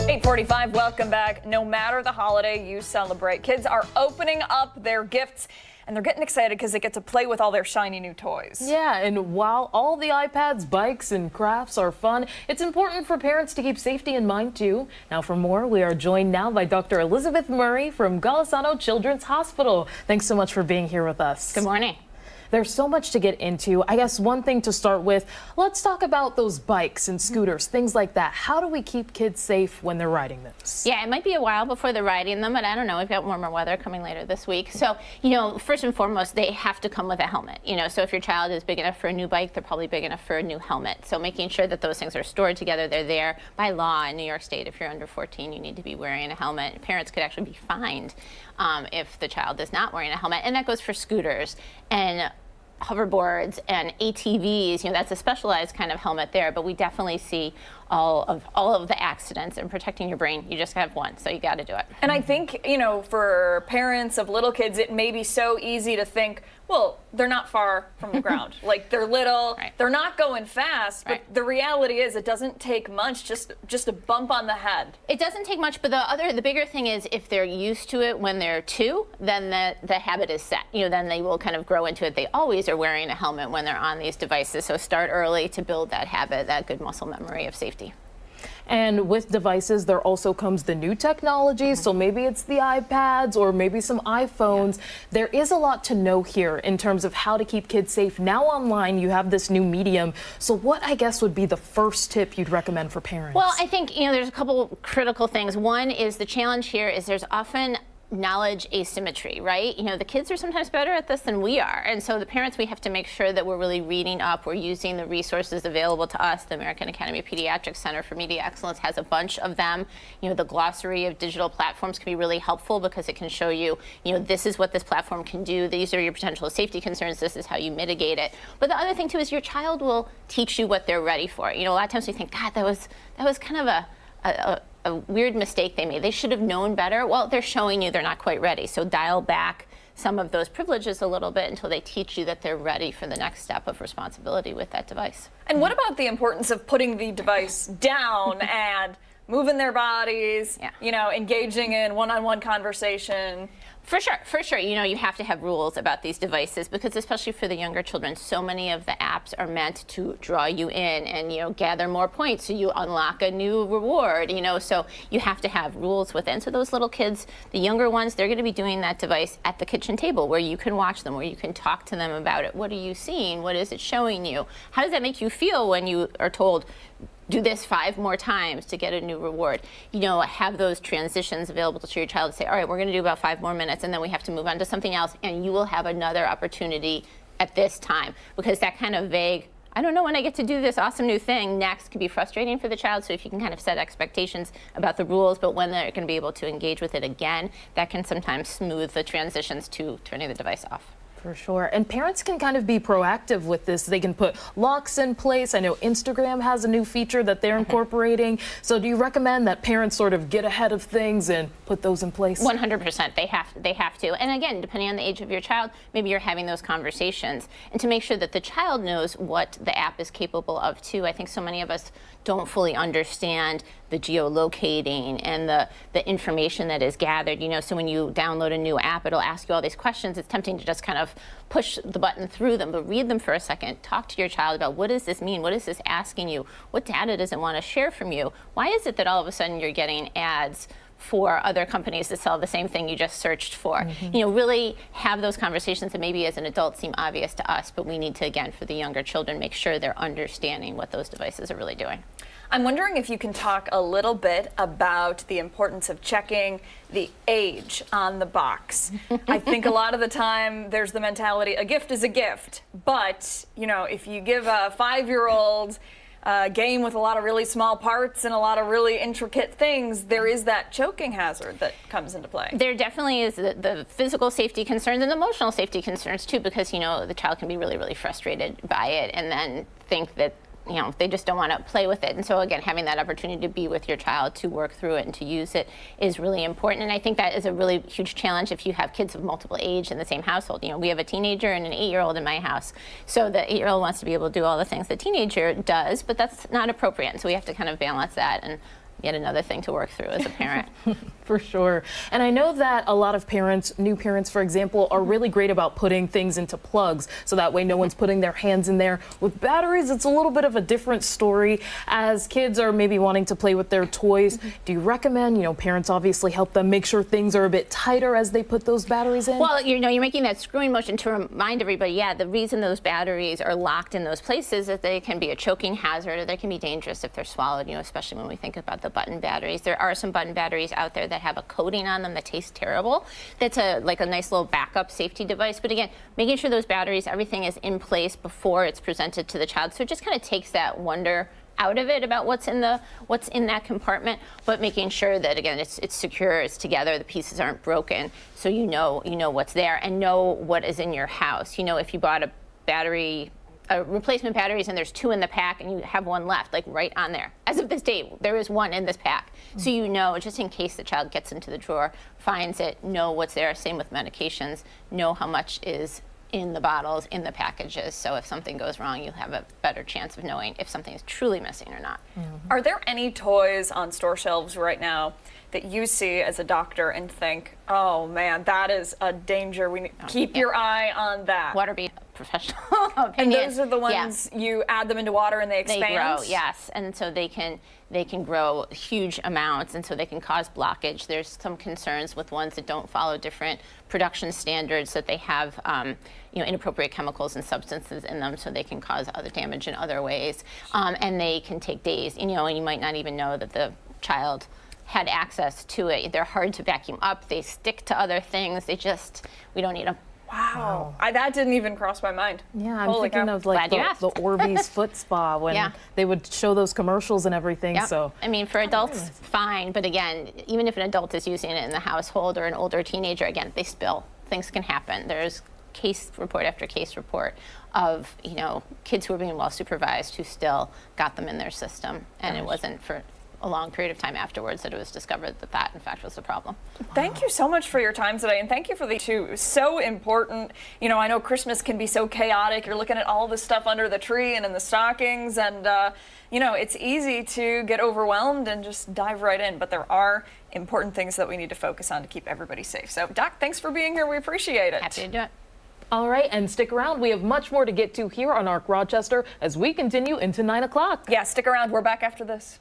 .45, welcome back. No matter the holiday you celebrate, kids are opening up their gifts and they're getting excited because they get to play with all their shiny new toys. Yeah, and while all the iPads, bikes, and crafts are fun, it's important for parents to keep safety in mind too. Now for more, we are joined now by Dr. Elizabeth Murray from Golisano Children's Hospital. Thanks so much for being here with us. Good morning. There's so much to get into. I guess one thing to start with, let's talk about those bikes and scooters, things like that. How do we keep kids safe when they're riding those? Yeah, it might be a while before they're riding them, but I don't know. We've got warmer weather coming later this week. So, you know, first and foremost, they have to come with a helmet. You know, so if your child is big enough for a new bike, they're probably big enough for a new helmet. So making sure that those things are stored together, they're there. By law in New York State, if you're under 14, you need to be wearing a helmet. Parents could actually be fined if the child is not wearing a helmet. And that goes for scooters and hoverboards and ATVs. You know, that's a specialized kind of helmet there, but we definitely see all of the accidents. And protecting your brain, you just have one, so you got to do it. And I think, you know, for parents of little kids, it may be so easy to think, well, they're not far from the ground. Like, they're little, Right. they're not going fast, but Right. the reality is it doesn't take much, just a bump on the head. It doesn't take much, but the bigger thing is if they're used to it when they're 2, then the habit is set. You know, then they will kind of grow into it. They always are wearing a helmet when they're on these devices, so start early to build that habit, that good muscle memory of safety. And with devices, there also comes the new technology. So maybe it's the iPads or maybe some iPhones. There is a lot to know here in terms of how to keep kids safe. Now online, you have this new medium. So what, I guess, would be the first tip you'd recommend for parents? Well, I think, there's a couple critical things. One is the challenge here is there's often knowledge asymmetry, right? The kids are sometimes better at this than we are. And so the parents, we have to make sure that we're really reading up. We're using the resources available to us. The American Academy of Pediatrics Center for Media Excellence has a bunch of them. The glossary of digital platforms can be really helpful because it can show you, this is what this platform can do. These are your potential safety concerns. This is how you mitigate it. But the other thing too is your child will teach you what they're ready for. A lot of times we think, God, that was kind of a weird mistake they made. They should have known better. Well, they're showing you they're not quite ready. So dial back some of those privileges a little bit until they teach you that they're ready for the next step of responsibility with that device. And what about the importance of putting the device down and moving their bodies, engaging in one-on-one conversation? For sure. You have to have rules about these devices because especially for the younger children, so many of the apps are meant to draw you in and, gather more points so you unlock a new reward, so you have to have rules with it. And so those little kids, the younger ones, they're going to be doing that device at the kitchen table where you can watch them, where you can talk to them about it. What are you seeing? What is it showing you? How does that make you feel when you are told, do this 5 more times to get a new reward? Have those transitions available to your child to say, all right, we're going to do about 5 more minutes and then we have to move on to something else and you will have another opportunity at this time. Because that kind of vague, I don't know when I get to do this awesome new thing next can be frustrating for the child. So if you can kind of set expectations about the rules, but when they're going to be able to engage with it again, that can sometimes smooth the transitions to turning the device off. For sure. And parents can kind of be proactive with this. They can put locks in place. I know Instagram has a new feature that they're incorporating. So do you recommend that parents sort of get ahead of things and put those in place? 100%. They have to. And again, depending on the age of your child, maybe you're having those conversations. And to make sure that the child knows what the app is capable of too. I think so many of us don't fully understand the geolocating and the information that is gathered. So when you download a new app, it'll ask you all these questions. It's tempting to just kind of push the button through them, but read them for a second. Talk to your child about what does this mean? What is this asking you? What data does it want to share from you? Why is it that all of a sudden you're getting ads for other companies that sell the same thing you just searched for? Really have those conversations that maybe as an adult seem obvious to us, but we need to, again, for the younger children, make sure they're understanding what those devices are really doing. I'm wondering if you can talk a little bit about the importance of checking the age on the box. I think a lot of the time there's the mentality, a gift is a gift, but if you give a 5-year-old game with a lot of really small parts and a lot of really intricate things, there is that choking hazard that comes into play. There definitely is the physical safety concerns and emotional safety concerns too, because the child can be really, really frustrated by it and then think that they just don't want to play with it. And so again, having that opportunity to be with your child, to work through it and to use it is really important. And I think that is a really huge challenge if you have kids of multiple age in the same household. We have a teenager and an 8-year-old in my house. So the 8-year-old wants to be able to do all the things the teenager does, but that's not appropriate. And so we have to kind of balance that, and yet another thing to work through as a parent. For sure. And I know that a lot of parents, new parents, for example, are really great about putting things into plugs so that way no one's putting their hands in there. With batteries, it's a little bit of a different story. As kids are maybe wanting to play with their toys, do you recommend, parents obviously help them make sure things are a bit tighter as they put those batteries in? Well, you're making that screwing motion to remind everybody, the reason those batteries are locked in those places is that they can be a choking hazard or they can be dangerous if they're swallowed, especially when we think about the button batteries. There are some button batteries out there that have a coating on them that tastes terrible. That's like a nice little backup safety device. But again, making sure those batteries, everything is in place before it's presented to the child. So it just kind of takes that wonder out of it about what's in that compartment, but making sure that again it's secure, it's together, the pieces aren't broken, so you know what's there and know what is in your house. If you bought a replacement batteries and there's 2 in the pack and you have 1 left, like right on there. As of this date, there is 1 in this pack. So just in case the child gets into the drawer, finds it, know what's there. Same with medications, know how much is in the bottles, in the packages. So if something goes wrong, you have a better chance of knowing if something is truly missing or not. Are there any toys on store shelves right now that you see as a doctor and think, oh man, that is a danger, keep your eye on that? Water professional And opinion. those are the ones you add them into water and they expand? They grow, yes, and so they can grow huge amounts, and so they can cause blockage. There's some concerns with ones that don't follow different production standards, that they have inappropriate chemicals and substances in them, so they can cause other damage in other ways, and they can take days. And you might not even know that the child had access to it. They're hard to vacuum up. They stick to other things. We don't need them. Wow. That didn't even cross my mind. Yeah, I'm Holy thinking cow. of like Glad you the asked. Orbeez foot spa when they would show those commercials and everything. Yep. So I mean, for adults, fine, but again, even if an adult is using it in the household or an older teenager, again, they spill. Things can happen. There's case report after case report of kids who were being well supervised who still got them in their system, and it wasn't for a long period of time afterwards that it was discovered that in fact was the problem. Thank you so much for your time today, and thank you for the two. So important. I know Christmas can be so chaotic. You're looking at all the stuff under the tree and in the stockings, and it's easy to get overwhelmed and just dive right in. But there are important things that we need to focus on to keep everybody safe. So, Doc, thanks for being here. We appreciate it. Happy to do it. all right, and stick around. We have much more to get to here on ARC Rochester as we continue into 9 o'clock. Yeah, stick around. We're back after this.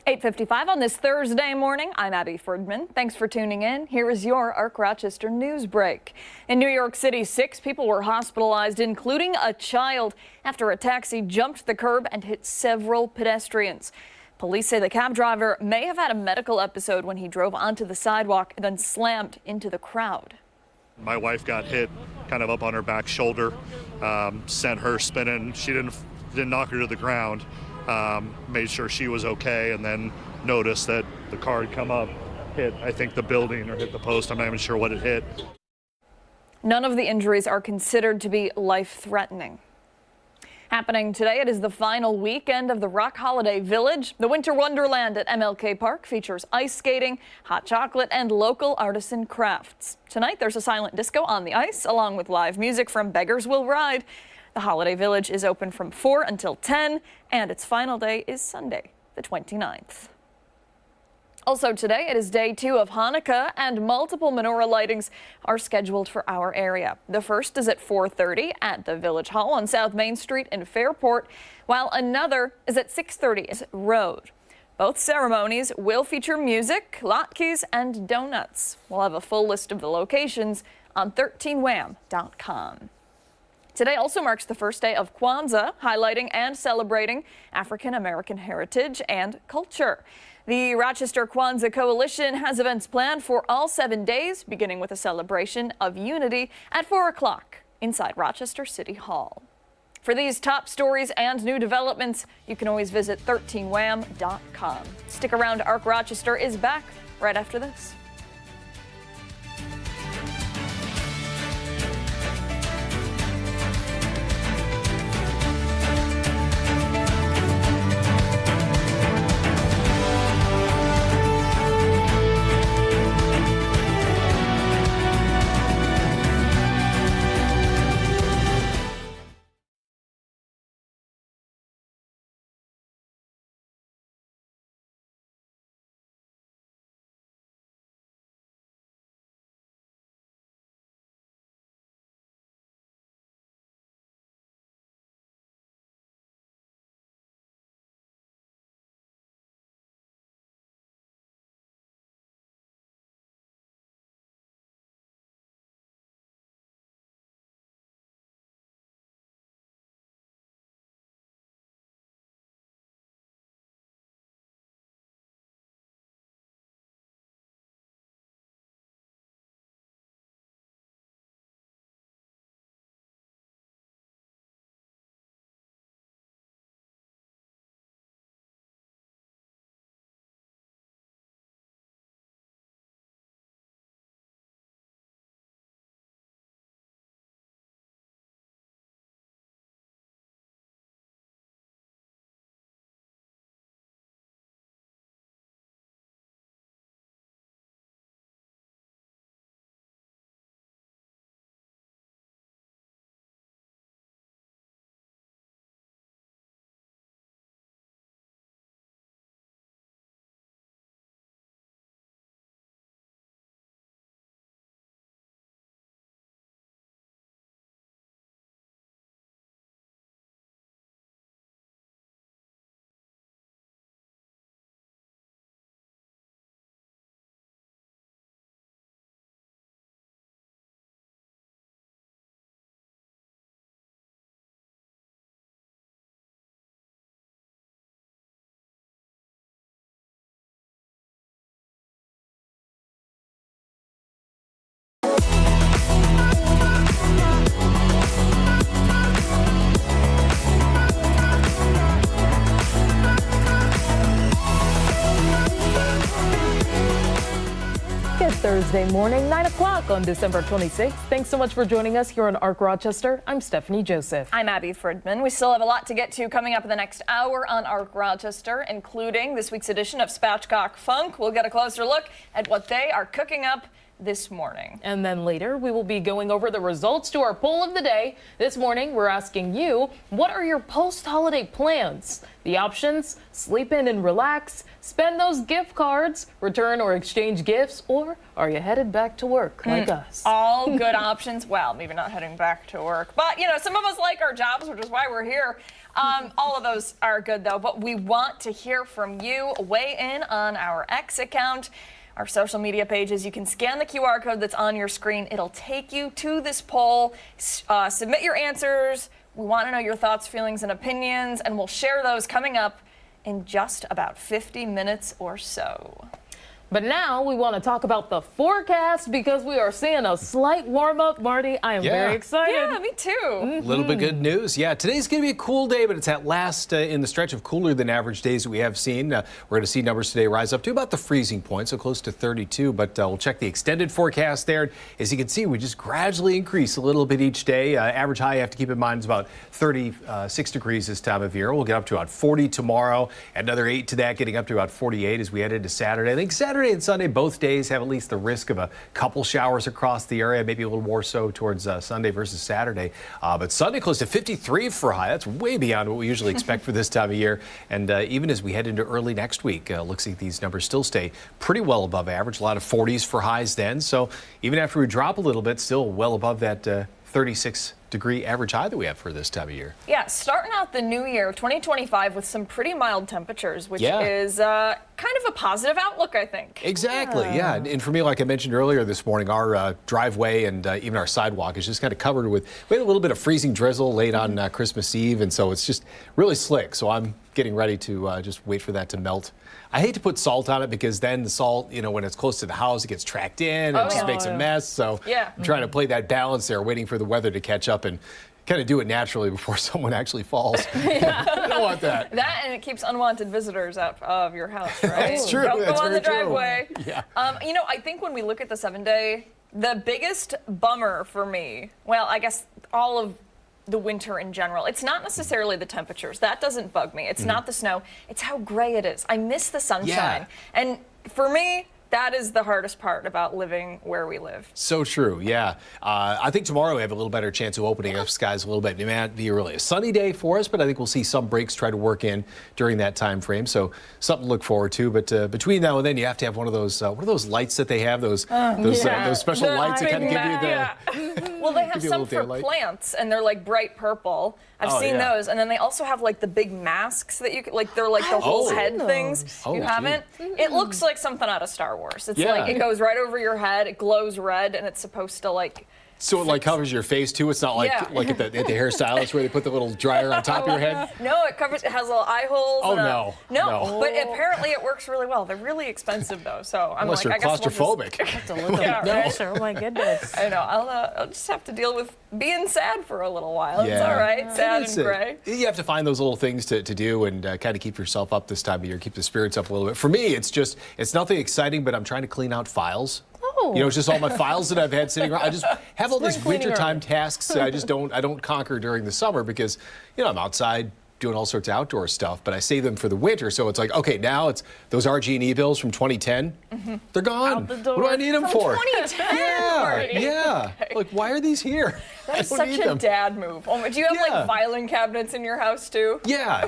.55 on this Thursday morning. I'm Abby Ferdman. Thanks for tuning in. Here is your ARC Rochester news break. In New York City, 6 people were hospitalized, including a child, after a taxi jumped the curb and hit several pedestrians. Police say the cab driver may have had a medical episode when he drove onto the sidewalk and then slammed into the crowd. My wife got hit kind of up on her back shoulder, sent her spinning. She didn't knock her to the ground. Made sure she was okay, and then noticed that the car had come up, hit, I think, the building or hit the post. I'm not even sure what it hit. None of the injuries are considered to be life-threatening. Happening today, it is the final weekend of the Rock Holiday Village. The Winter Wonderland at MLK Park features ice skating, hot chocolate, and local artisan crafts. Tonight, there's a silent disco on the ice, along with live music from Beggars Will Ride. The Holiday Village is open from 4 until 10, and its final day is Sunday, the 29th. Also today, it is day 2 of Hanukkah, and multiple menorah lightings are scheduled for our area. The first is at 4:30 at the Village Hall on South Main Street in Fairport, while another is at 6:30 Road. Both ceremonies will feature music, latkes, and donuts. We'll have a full list of the locations on 13wham.com. Today also marks the first day of Kwanzaa, highlighting and celebrating African American heritage and culture. The Rochester Kwanzaa Coalition has events planned for all 7 days, beginning with a celebration of unity at 4 o'clock inside Rochester City Hall. For these top stories and new developments, you can always visit 13wham.com. Stick around, Arc Rochester is back right after this. Thursday morning, 9 o'clock on December 26th. Thanks so much for joining us here on Arc Rochester. I'm Stephanie Joseph. I'm Abby Fridman. We still have a lot to get to coming up in the next hour on Arc Rochester, including this week's edition of Spatchcock Funk. We'll get a closer look at what they are cooking up this morning. And then later, we will be going over the results to our poll of the day. This morning, we're asking you, what are your post-holiday plans? The options: sleep in and relax, spend those gift cards, return or exchange gifts, or are you headed back to work like us? All good options. Well, maybe not heading back to work, but you know, some of us like our jobs, which is why we're here. All of those are good though, but we want to hear from you. Weigh in on our X account, our social media pages. You can scan the QR code that's on your screen. It'll take you to this poll. Submit your answers. We want to know your thoughts, feelings, and opinions, and we'll share those coming up in just about 50 minutes or so. But now we want to talk about the forecast because we are seeing a slight warm up, Marty. I am very excited. Yeah, me too. A little bit good news. Yeah, today's going to be a cool day, but it's at last in the stretch of cooler than average days that we have seen. We're going to see numbers today rise up to about the freezing point, so close to 32. But we'll check the extended forecast there. As you can see, we just gradually increase a little bit each day. Average high, you have to keep in mind, is about 36 degrees this time of year. We'll get up to about 40 tomorrow. Another 8 to that, getting up to about 48 as we head into Saturday. I think Saturday and Sunday, both days have at least the risk of a couple showers across the area, maybe a little more so towards Sunday versus Saturday. But Sunday close to 53 for a high. That's way beyond what we usually expect for this time of year. And even as we head into early next week, looks like these numbers still stay pretty well above average. A lot of 40s for highs then. So even after we drop a little bit, still well above that 36-degree average high that we have for this time of year. Yeah, starting out the new year, 2025, with some pretty mild temperatures, which is kind of a positive outlook, I think. Exactly, yeah. And for me, like I mentioned earlier this morning, our driveway and even our sidewalk is just kind of covered with, we had a little bit of freezing drizzle late on Christmas Eve, and so it's just really slick. So I'm getting ready to just wait for that to melt. I hate to put salt on it because then the salt, you know, when it's close to the house, it gets tracked in and it just makes a mess. So I'm trying to play that balance there, waiting for the weather to catch up and kind of do it naturally before someone actually falls. I don't want that. That, and it keeps unwanted visitors out of your house, right? That's true. Don't That's go on the very true. driveway. Yeah. You know, I think when we look at the 7-day, the biggest bummer for me, well, I guess all of the winter in general, it's not necessarily the temperatures. That doesn't bug me. It's not the snow. It's how gray it is. I miss the sunshine. And for me, that is the hardest part about living where we live. So true, yeah. I think tomorrow we have a little better chance of opening up skies a little bit. It may not be really a sunny day for us, but I think we'll see some breaks try to work in during that time frame. So something to look forward to. But between now and then, you have to have one of those lights that they have, those special lights that kind of give you the. Well, they have give you a some little for daylight. plants, and they're like bright purple. I've seen those, and then they also have like the big masks that you could, like they're like the whole head things. You haven't? It looks like something out of Star Wars. It's like it goes right over your head. It glows red, and it's supposed to like. So it like covers your face too. It's not like at the hairstylist where they put the little dryer on top of your head. No, it covers. It has little eye holes. Oh and no. But apparently it works really well. They're really expensive though, so I'm Unless like, you're I guess we'll claustrophobic. just... To look Yeah, right? Oh my goodness. I know. I'll just have to deal with being sad for a little while. It's all right. Sad and gray. You have to find those little things to do and kind of keep yourself up this time of year, keep the spirits up a little bit. For me, it's nothing exciting, but I'm trying to clean out files. You know, it's just all my files that I've had sitting around. I just have all these wintertime tasks that I don't conquer during the summer because, you know, I'm outside doing all sorts of outdoor stuff, but I save them for the winter. So it's like, okay, now it's those RG&E bills from 2010. They're gone. Out the door. What do I need them for? 2010. Yeah. Like, why are these here? That is I don't such need a them. dad move. Oh, do you have like filing cabinets in your house too? Yeah.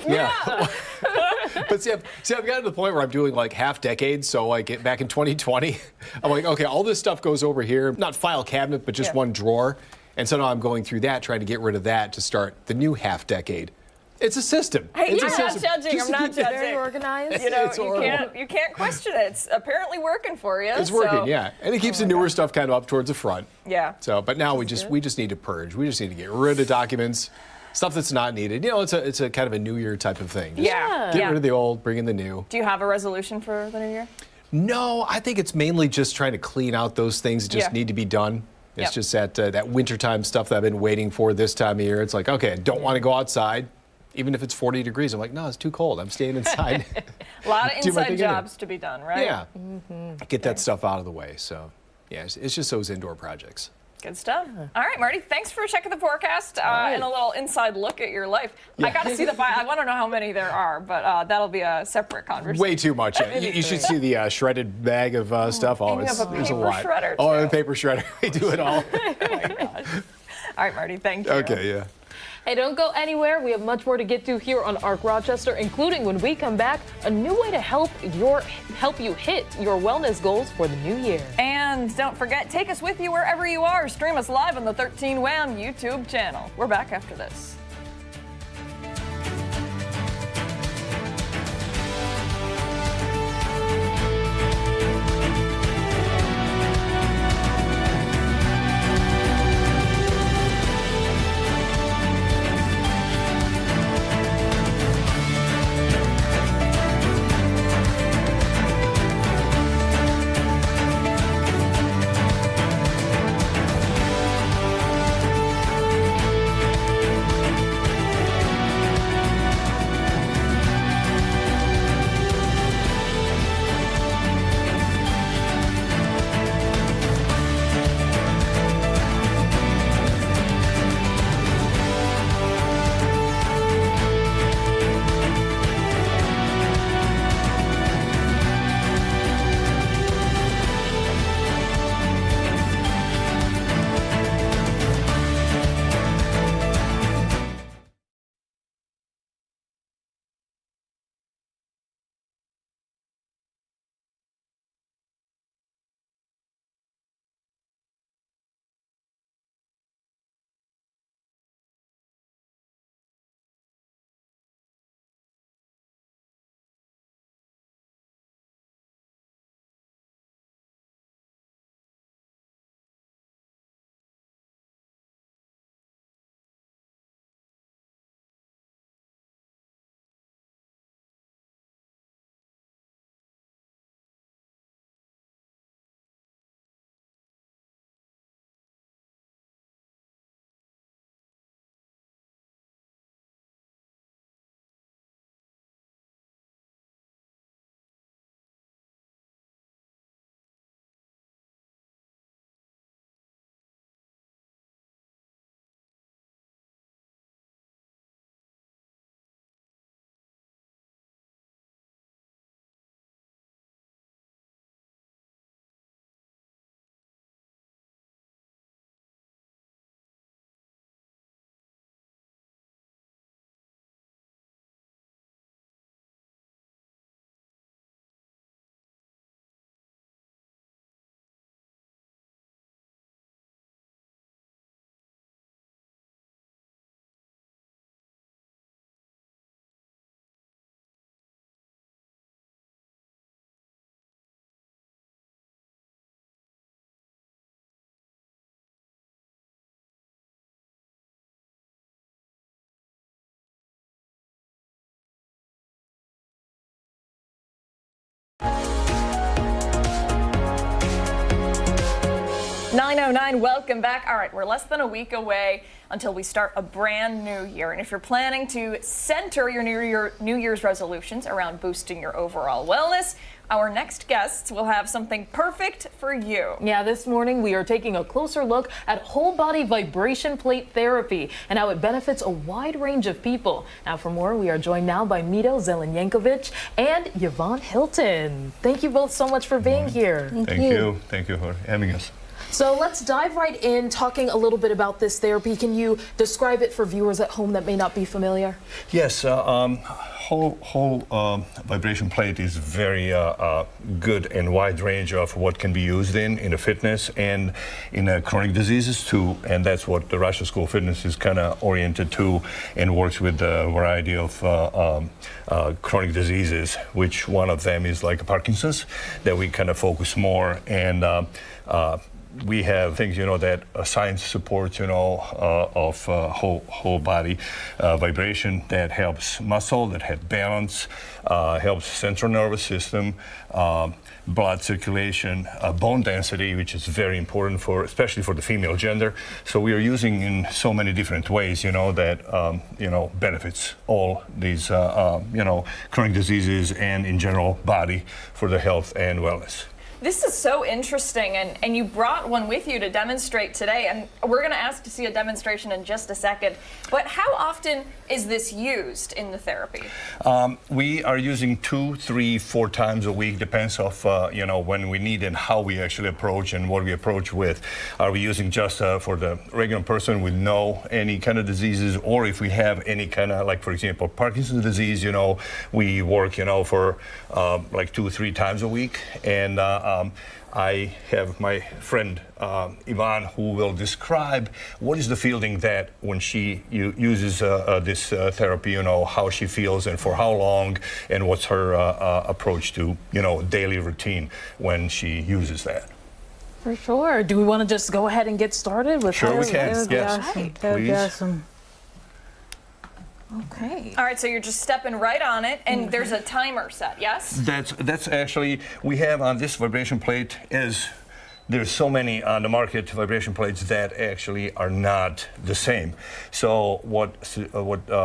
But see, I've gotten to the point where I'm doing like half decades. So like back in 2020, I'm like, okay, all this stuff goes over here. Not file cabinet, but just one drawer. And so now I'm going through that, trying to get rid of that to start the new half decade. It's a system. Hey, it's I'm a not system. judging. Just I'm not to keep- judging. Very organized. You know, It's horrible. you can't question it. It's apparently working for you. It's working, yeah. And it keeps the newer stuff kind of up towards the front. Yeah. So, but now we just need to purge. We just need to get rid of documents, stuff that's not needed. You know, it's a kind of a New Year type of thing. Just Yeah. Get rid of the old, bring in the new. Do you have a resolution for the new year? No, I think it's mainly just trying to clean out those things that just need to be done. It's just that wintertime stuff that I've been waiting for this time of year. It's like, okay, I don't want to go outside. Even if it's 40 degrees, I'm like, no, it's too cold. I'm staying inside. A lot of Do my inside thing jobs to be done, right? Yeah. Get that stuff out of the way. So, yeah, it's just those indoor projects. Good stuff. All right, Marty, thanks for checking the forecast and a little inside look at your life. I got to see the file. I want to know how many there are, but that'll be a separate conversation. Way too much. You should see the shredded bag of stuff. Oh, you have a there's paper a lot. shredder, Oh, too. a paper shredder. We do it all. Oh my gosh. All right, Marty, thank you. Okay, yeah. Hey, don't go anywhere. We have much more to get to here on ARC Rochester, including when we come back, a new way to help you hit your wellness goals for the new year. And don't forget, take us with you wherever you are. Stream us live on the 13 WHAM YouTube channel. We're back after this. 9:09, welcome back. All right, we're less than a week away until we start a brand new year. And if you're planning to center your New Year's resolutions around boosting your overall wellness, our next guests will have something perfect for you. Yeah, this morning we are taking a closer look at whole body vibration plate therapy and how it benefits a wide range of people. Now for more, we are joined now by Mito Zelenyankovic and Yvonne Hilton. Thank you both so much for being here. Thank you. Thank you for having us. So let's dive right in, talking a little bit about this therapy. Can you describe it for viewers at home that may not be familiar? Yes, whole vibration plate is very good and wide range of what can be used in the fitness and in chronic diseases too. And that's what the Rochester School of Fitness is kind of oriented to, and works with a variety of chronic diseases, which one of them is like Parkinson's, that we kind of focus more. And we have things, that science supports, of whole body vibration that helps muscle, that helps balance, helps central nervous system, blood circulation, bone density, which is very important especially for the female gender. So we are using in so many different ways, that, benefits all these, chronic diseases and in general body for the health and wellness. This is so interesting, and you brought one with you to demonstrate today, and we're going to ask to see a demonstration in just a second. But how often is this used in the therapy? We are using 2, 3, 4 times a week, depends of when we need and how we actually approach and what we approach with. Are we using just for the regular person with no any kind of diseases, or if we have any kind of, like for example Parkinson's disease, we work for like 2 or 3 times a week. And I have my friend Yvonne, who will describe what is the feeling that when she uses this therapy, how she feels and for how long, and what's her approach to, daily routine when she uses that. For sure. Do we want to just go ahead and get started with Sure, we can. That would be Yes, awesome. That would be please. awesome. Okay. All right, so you're just stepping right on it, and there's a timer set, yes? That's actually, we have on this vibration plate there's so many on the market vibration plates that actually are not the same. So what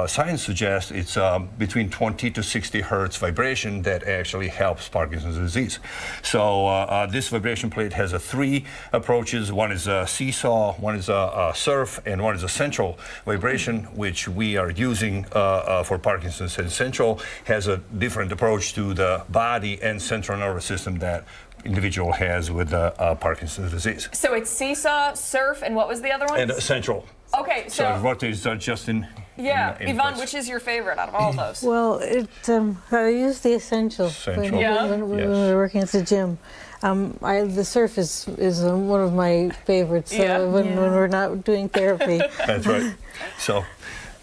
science suggests, it's between 20 to 60 hertz vibration that actually helps Parkinson's disease. So this vibration plate has 3 approaches. One is a seesaw, one is a surf, and one is a central vibration, which we are using for Parkinson's. And central has a different approach to the body and central nervous system that individual has with Parkinson's disease. So it's seesaw, surf, and what was the other one? And central. Okay, So so it rotates just in. yeah, in Yvonne, place. which is your favorite out of all those? Well, I use the essential Essential. Yeah. when Yes. we're working at the gym. The surf is one of my favorites Yeah. when we're not doing therapy. That's right. So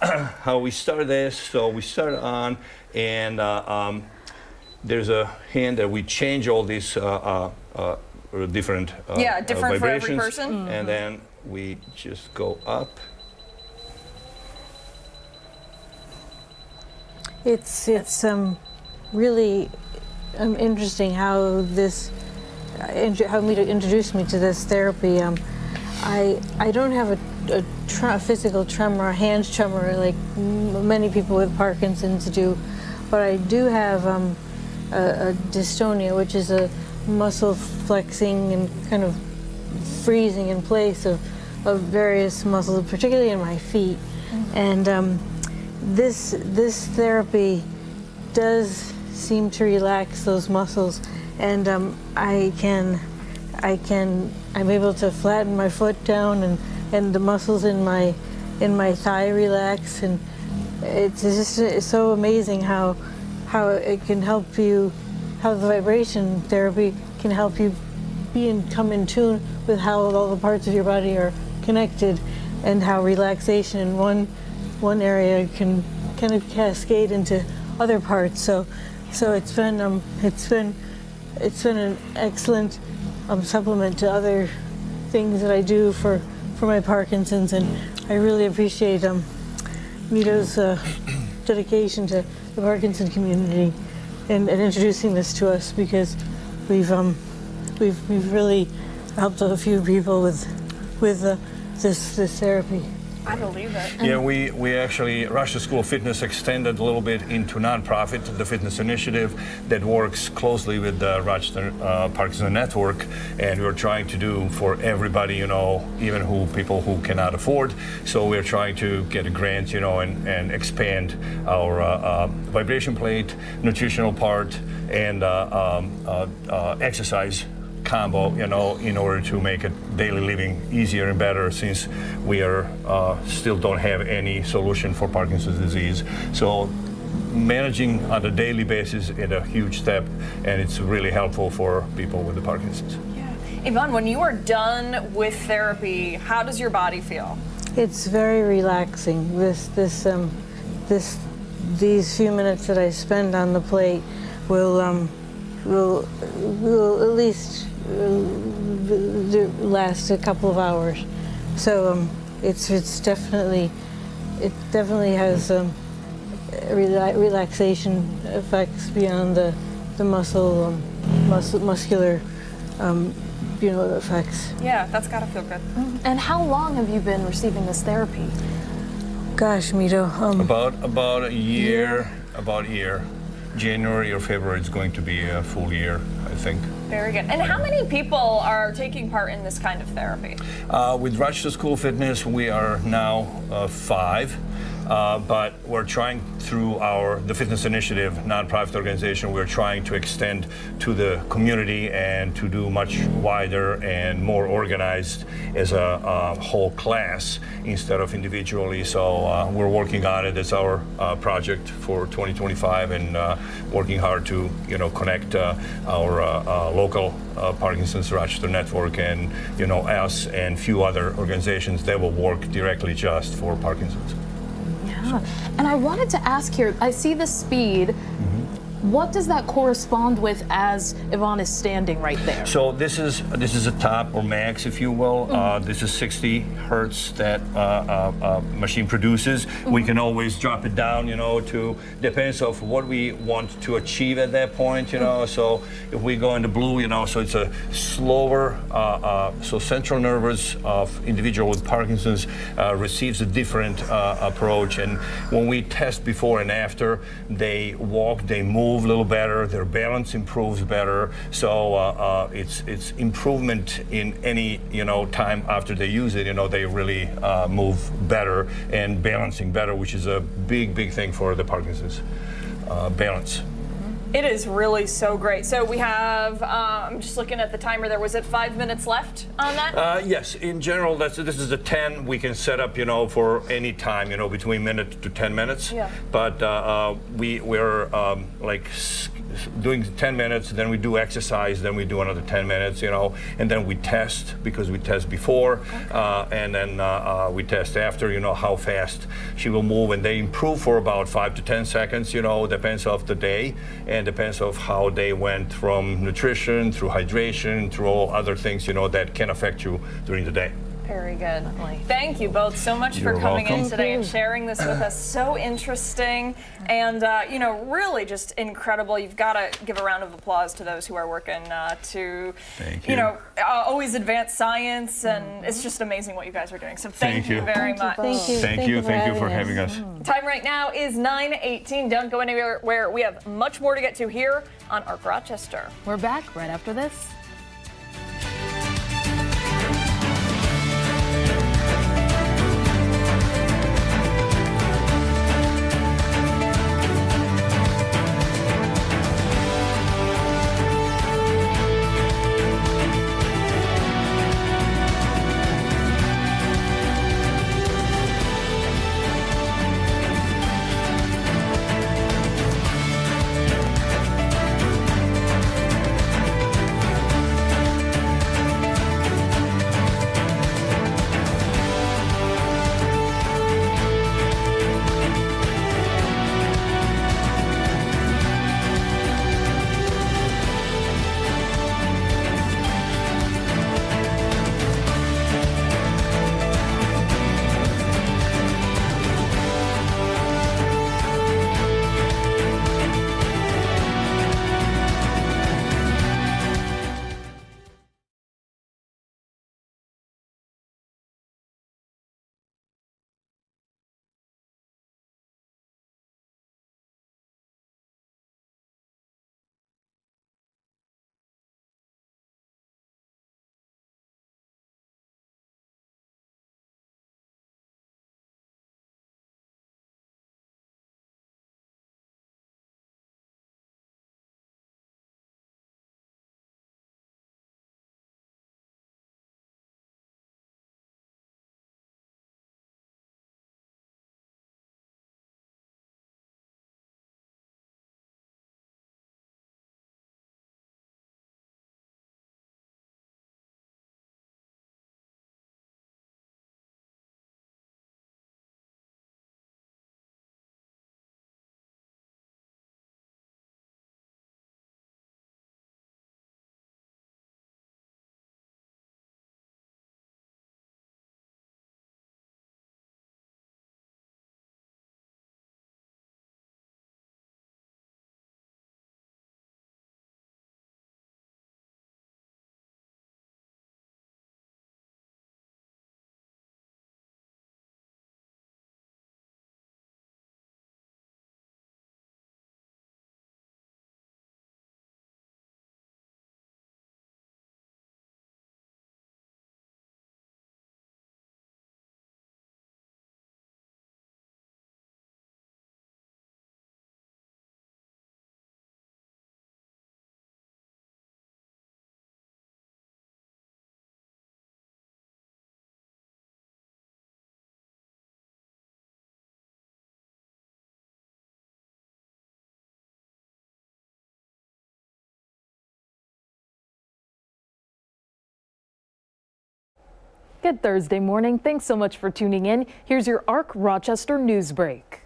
how we start this, so we start on, and there's a hand that we change all these different different for every vibrations, person. and then we just go up. It's really interesting how how Mito introduced me to this therapy. I don't have a physical tremor, a hand tremor like many people with Parkinson's do, but I do have a dystonia, which is a muscle flexing and kind of freezing in place of various muscles, particularly in my feet. And this therapy does seem to relax those muscles, and I'm able to flatten my foot down, and the muscles in my thigh relax, and it's so amazing how it can help you, how the vibration therapy can help you come in tune with how all the parts of your body are connected, and how relaxation in one area can kind of cascade into other parts. So it's been an excellent supplement to other things that I do for my Parkinson's, and I really appreciate Mito's dedication to the Parkinson community and introducing this to us, because we've really helped a few people with with this therapy. I believe it. Yeah, we actually, Rochester School of Fitness extended a little bit into nonprofit, the fitness initiative that works closely with the Rochester Parkinson Network, and we're trying to do for everybody, you know, even people who cannot afford. So we're trying to get a grant, you know, and expand our vibration plate, nutritional part, and exercise combo, you know, in order to make it daily living easier and better, since we are still don't have any solution for Parkinson's disease. So managing on a daily basis is a huge step, and it's really helpful for people with the Parkinson's. Yeah. Yvonne, when you are done with therapy, how does your body feel? It's very relaxing. These few minutes that I spend on the plate will at least last a couple of hours. So it definitely has relaxation effects beyond the muscular effects. Yeah, that's got to feel good. And how long have you been receiving this therapy? Gosh, Mito. About a year. About a year. January or February is going to be a full year, I think. Very good. And how many people are taking part in this kind of therapy? With Rochester School of Fitness, we are now 5. But we're trying through the Fitness Initiative nonprofit organization, we're trying to extend to the community and to do much wider and more organized as a whole class instead of individually. So we're working on it as our project for 2025, and working hard to connect our local Parkinson's Rochester network and us and few other organizations that will work directly just for Parkinson's. Yeah. And I wanted to ask here, I see the speed. What does that correspond with as Yvonne is standing right there? So this is a top or max, if you will. This is 60 hertz that machine produces. We can always drop it down, to depends of what we want to achieve at that point, So if we go into blue, so it's a slower. So central nervous of individual with Parkinson's receives a different approach, and when we test before and after, they walk, they move a little better, their balance improves better. So it's improvement in any time after they use it. They really move better and balancing better, which is a big thing for the Parkinson's balance. It is really so great. So we have, I'm just looking at the timer there, was it 5 minutes left on that? Yes, in general, this is a 10. We can set up, for any time, between minute to 10 minutes. Yeah. But we're doing 10 minutes, then we do exercise, then we do another 10 minutes, and then we test, because we test before, and then we test after, how fast she will move, and they improve for about 5 to 10 seconds, depends of the day, and depends of how they went from nutrition through hydration through all other things, that can affect you during the day. Very good. Thank you both so much for coming in today and sharing this with us. So interesting and, really just incredible. You've got to give a round of applause to those who are working to, always advance science. And it's just amazing what you guys are doing. So thank you very much. Thank you for having us. Time right now is 9:18. Don't go anywhere, where we have much more to get to here on ARC Rochester. We're back right after this. Good Thursday morning. Thanks so much for tuning in. Here's your ARC Rochester news break.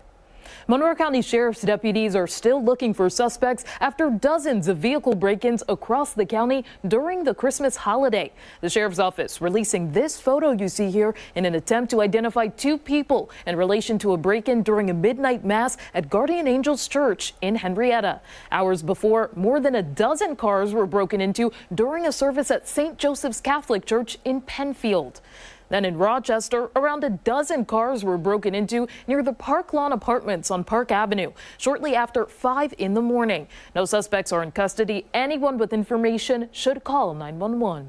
Monroe County Sheriff's deputies are still looking for suspects after dozens of vehicle break-ins across the county during the Christmas holiday. The sheriff's office releasing this photo you see here in an attempt to identify two people in relation to a break-in during a midnight mass at Guardian Angels Church in Henrietta. Hours before, more than a dozen cars were broken into during a service at St. Joseph's Catholic Church in Penfield. Then in Rochester, around a dozen cars were broken into near the Park Lawn Apartments on Park Avenue shortly after 5 in the morning. No suspects are in custody. Anyone with information should call 911.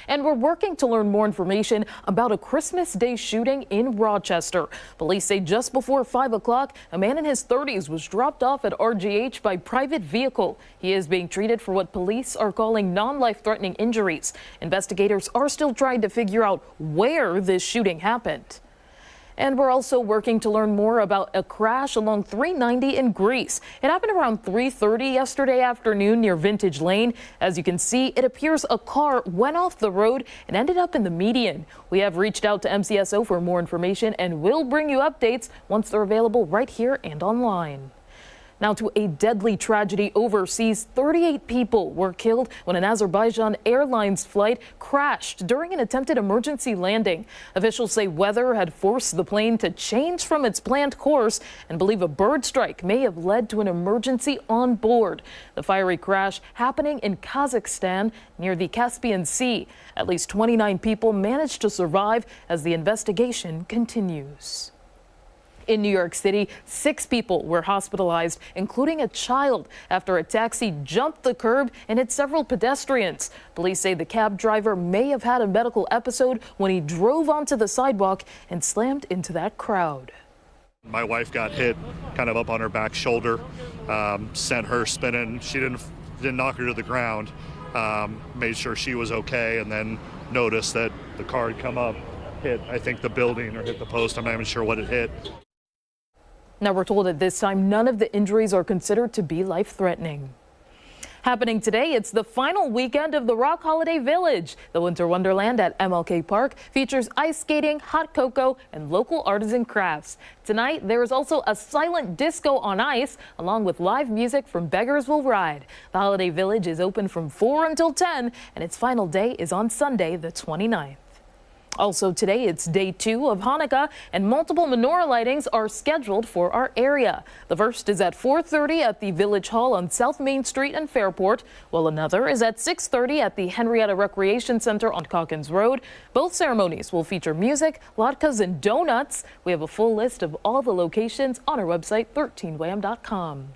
And we're working to learn more information about a Christmas Day shooting in Rochester. Police say just before 5 o'clock, a man in his 30s was dropped off at RGH by private vehicle. He is being treated for what police are calling non-life-threatening injuries. Investigators are still trying to figure out where this shooting happened. And we're also working to learn more about a crash along 390 in Greece. It happened around 3:30 yesterday afternoon near Vintage Lane. As you can see, it appears a car went off the road and ended up in the median. We have reached out to MCSO for more information and will bring you updates once they're available right here and online. Now to a deadly tragedy overseas. 38 people were killed when an Azerbaijan Airlines flight crashed during an attempted emergency landing. Officials say weather had forced the plane to change from its planned course and believe a bird strike may have led to an emergency on board. The fiery crash happening in Kazakhstan near the Caspian Sea. At least 29 people managed to survive as the investigation continues. In New York City, 6 people were hospitalized, including a child, after a taxi jumped the curb and hit several pedestrians. Police say the cab driver may have had a medical episode when he drove onto the sidewalk and slammed into that crowd. My wife got hit kind of up on her back shoulder, sent her spinning. She didn't knock her to the ground, made sure she was okay, and then noticed that the car had come up, hit, I think, the building or hit the post. I'm not even sure what it hit. Now we're told at this time none of the injuries are considered to be life-threatening. Happening today, it's the final weekend of the Rock Holiday Village. The Winter Wonderland at MLK Park features ice skating, hot cocoa, and local artisan crafts. Tonight, there is also a silent disco on ice, along with live music from Beggars Will Ride. The Holiday Village is open from 4 until 10, and its final day is on Sunday, the 29th. Also today, it's day 2 of Hanukkah, and multiple menorah lightings are scheduled for our area. The first is at 4:30 at the Village Hall on South Main Street in Fairport, while another is at 6:30 at the Henrietta Recreation Center on Calkins Road. Both ceremonies will feature music, latkes, and donuts. We have a full list of all the locations on our website, 13wham.com.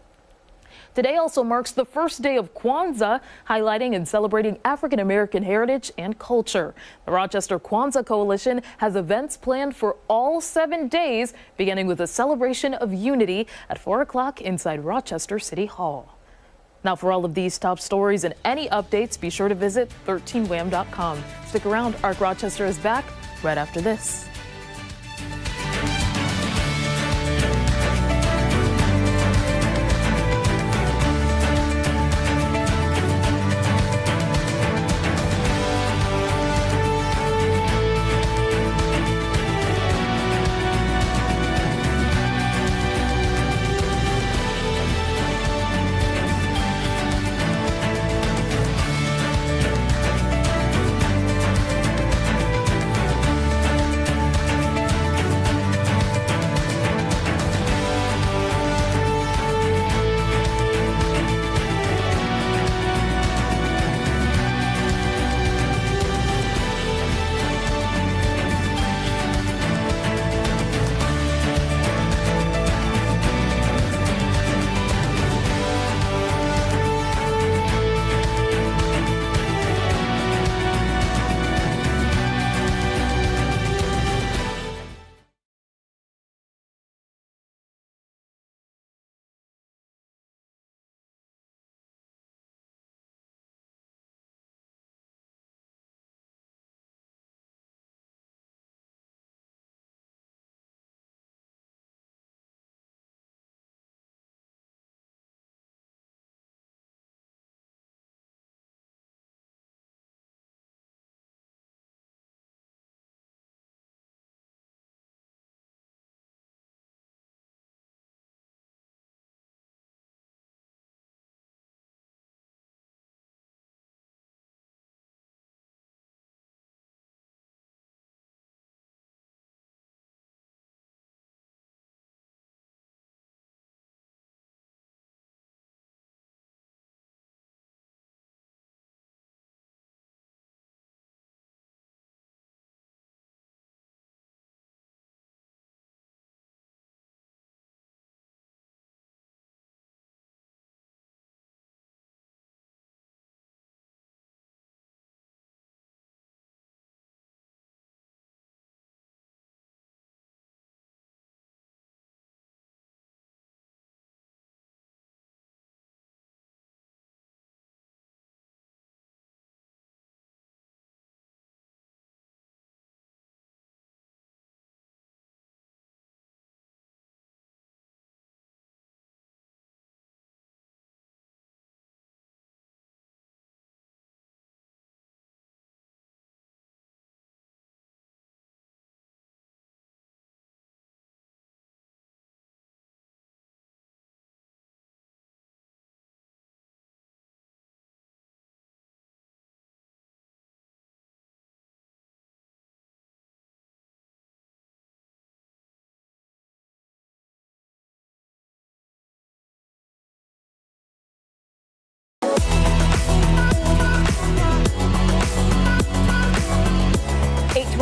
Today also marks the first day of Kwanzaa, highlighting and celebrating African American heritage and culture. The Rochester Kwanzaa Coalition has events planned for all 7 days, beginning with a celebration of unity at 4 o'clock inside Rochester City Hall. Now, for all of these top stories and any updates, be sure to visit 13wham.com. Stick around. ARC Rochester is back right after this.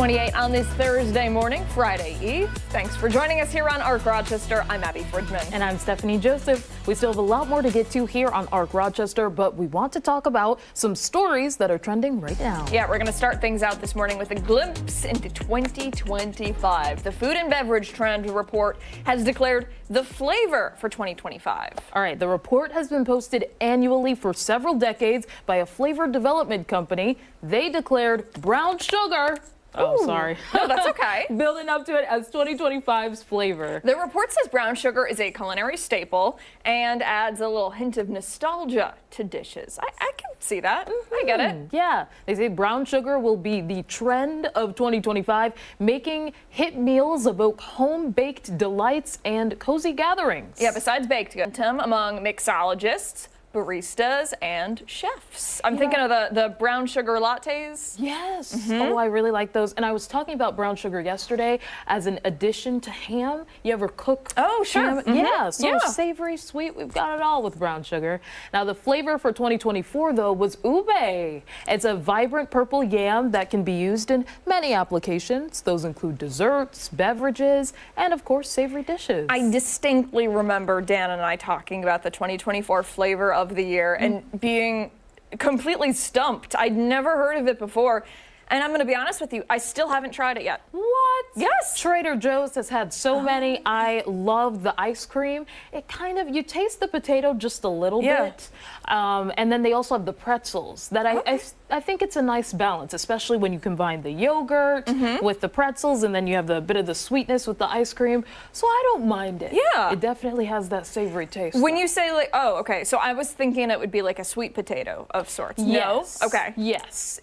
6:28 on this Thursday morning, Friday Eve. Thanks for joining us here on Arc Rochester. I'm Abby Fridman. And I'm Stephanie Joseph. We still have a lot more to get to here on Arc Rochester, but we want to talk about some stories that are trending right now. Yeah, we're going to start things out this morning with a glimpse into 2025. The Food and Beverage Trend Report has declared the flavor for 2025. All right, the report has been posted annually for several decades by a flavor development company. They declared brown sugar. Oh, sorry. No, that's okay. Building up to it as 2025's flavor. The report says brown sugar is a culinary staple and adds a little hint of nostalgia to dishes. I can see that. I get it. Yeah, they say brown sugar will be the trend of 2025, making hit meals evoke home-baked delights and cozy gatherings. Yeah, besides baked goods, among mixologists, baristas, and chefs. I'm thinking of the brown sugar lattes. Yes. Oh, I really like those. And I was talking about brown sugar yesterday as an addition to ham. You ever cook Oh, sure. ham? Yeah, so savory, sweet, we've got it all with brown sugar. Now, the flavor for 2024, though, was ube. It's a vibrant purple yam that can be used in many applications. Those include desserts, beverages, and, of course, savory dishes. I distinctly remember Dan and I talking about the 2024 flavor of the year and being completely stumped. I'd never heard of it before. And I'm going to be honest with you, I still haven't tried it yet. What? Yes. Trader Joe's has had so many. I love the ice cream. It kind of, you taste the potato just a little bit. And then they also have the pretzels that I think it's a nice balance, especially when you combine the yogurt with the pretzels and then you have the bit of the sweetness with the ice cream. So I don't mind it. Yeah. It definitely has that savory taste. When you say like, oh, okay. So I was thinking it would be like a sweet potato of sorts. Yes. No? Okay. Yes.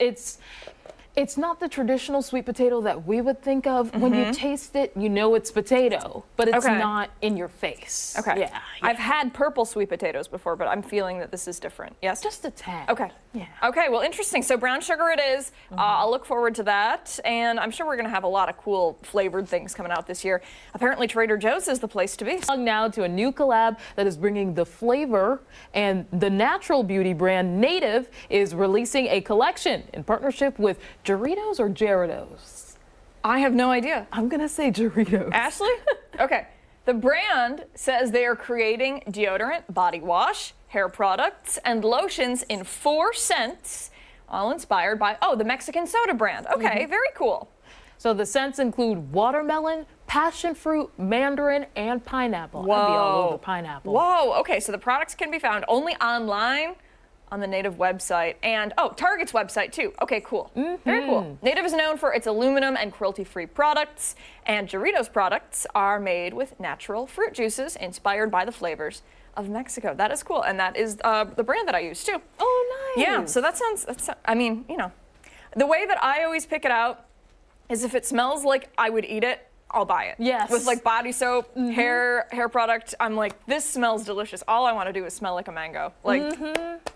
It's not the traditional sweet potato that we would think of. When you taste it, you know it's potato, but it's not in your face. Okay. Yeah. I've had purple sweet potatoes before, but I'm feeling that this is different. Yes? Just a tad. Okay. Yeah. Okay, well, interesting. So brown sugar it is. I'll look forward to that. And I'm sure we're going to have a lot of cool flavored things coming out this year. Apparently, Trader Joe's is the place to be. Now to a new collab that is bringing the flavor, and the natural beauty brand Native is releasing a collection in partnership with Doritos or Gyarados. I have no idea. I'm going to say Doritos. Ashley? Okay. The brand says they are creating deodorant, body wash, hair products, and lotions in 4 scents, all inspired by, the Mexican soda brand. Okay, very cool. So the scents include watermelon, passion fruit, mandarin, and pineapple. Whoa. I'd be all over pineapple. Whoa, okay, so the products can be found only online on the Native website and, Target's website too. Okay, cool. Very cool. Native is known for its aluminum and cruelty-free products, and Doritos products are made with natural fruit juices inspired by the flavors of Mexico. That is cool, and that is the brand that I use too. Oh, nice. Yeah, so I mean, the way that I always pick it out is if it smells like I would eat it, I'll buy it. Yes. With like body soap, hair product, I'm like, this smells delicious. All I want to do is smell like a mango. Like,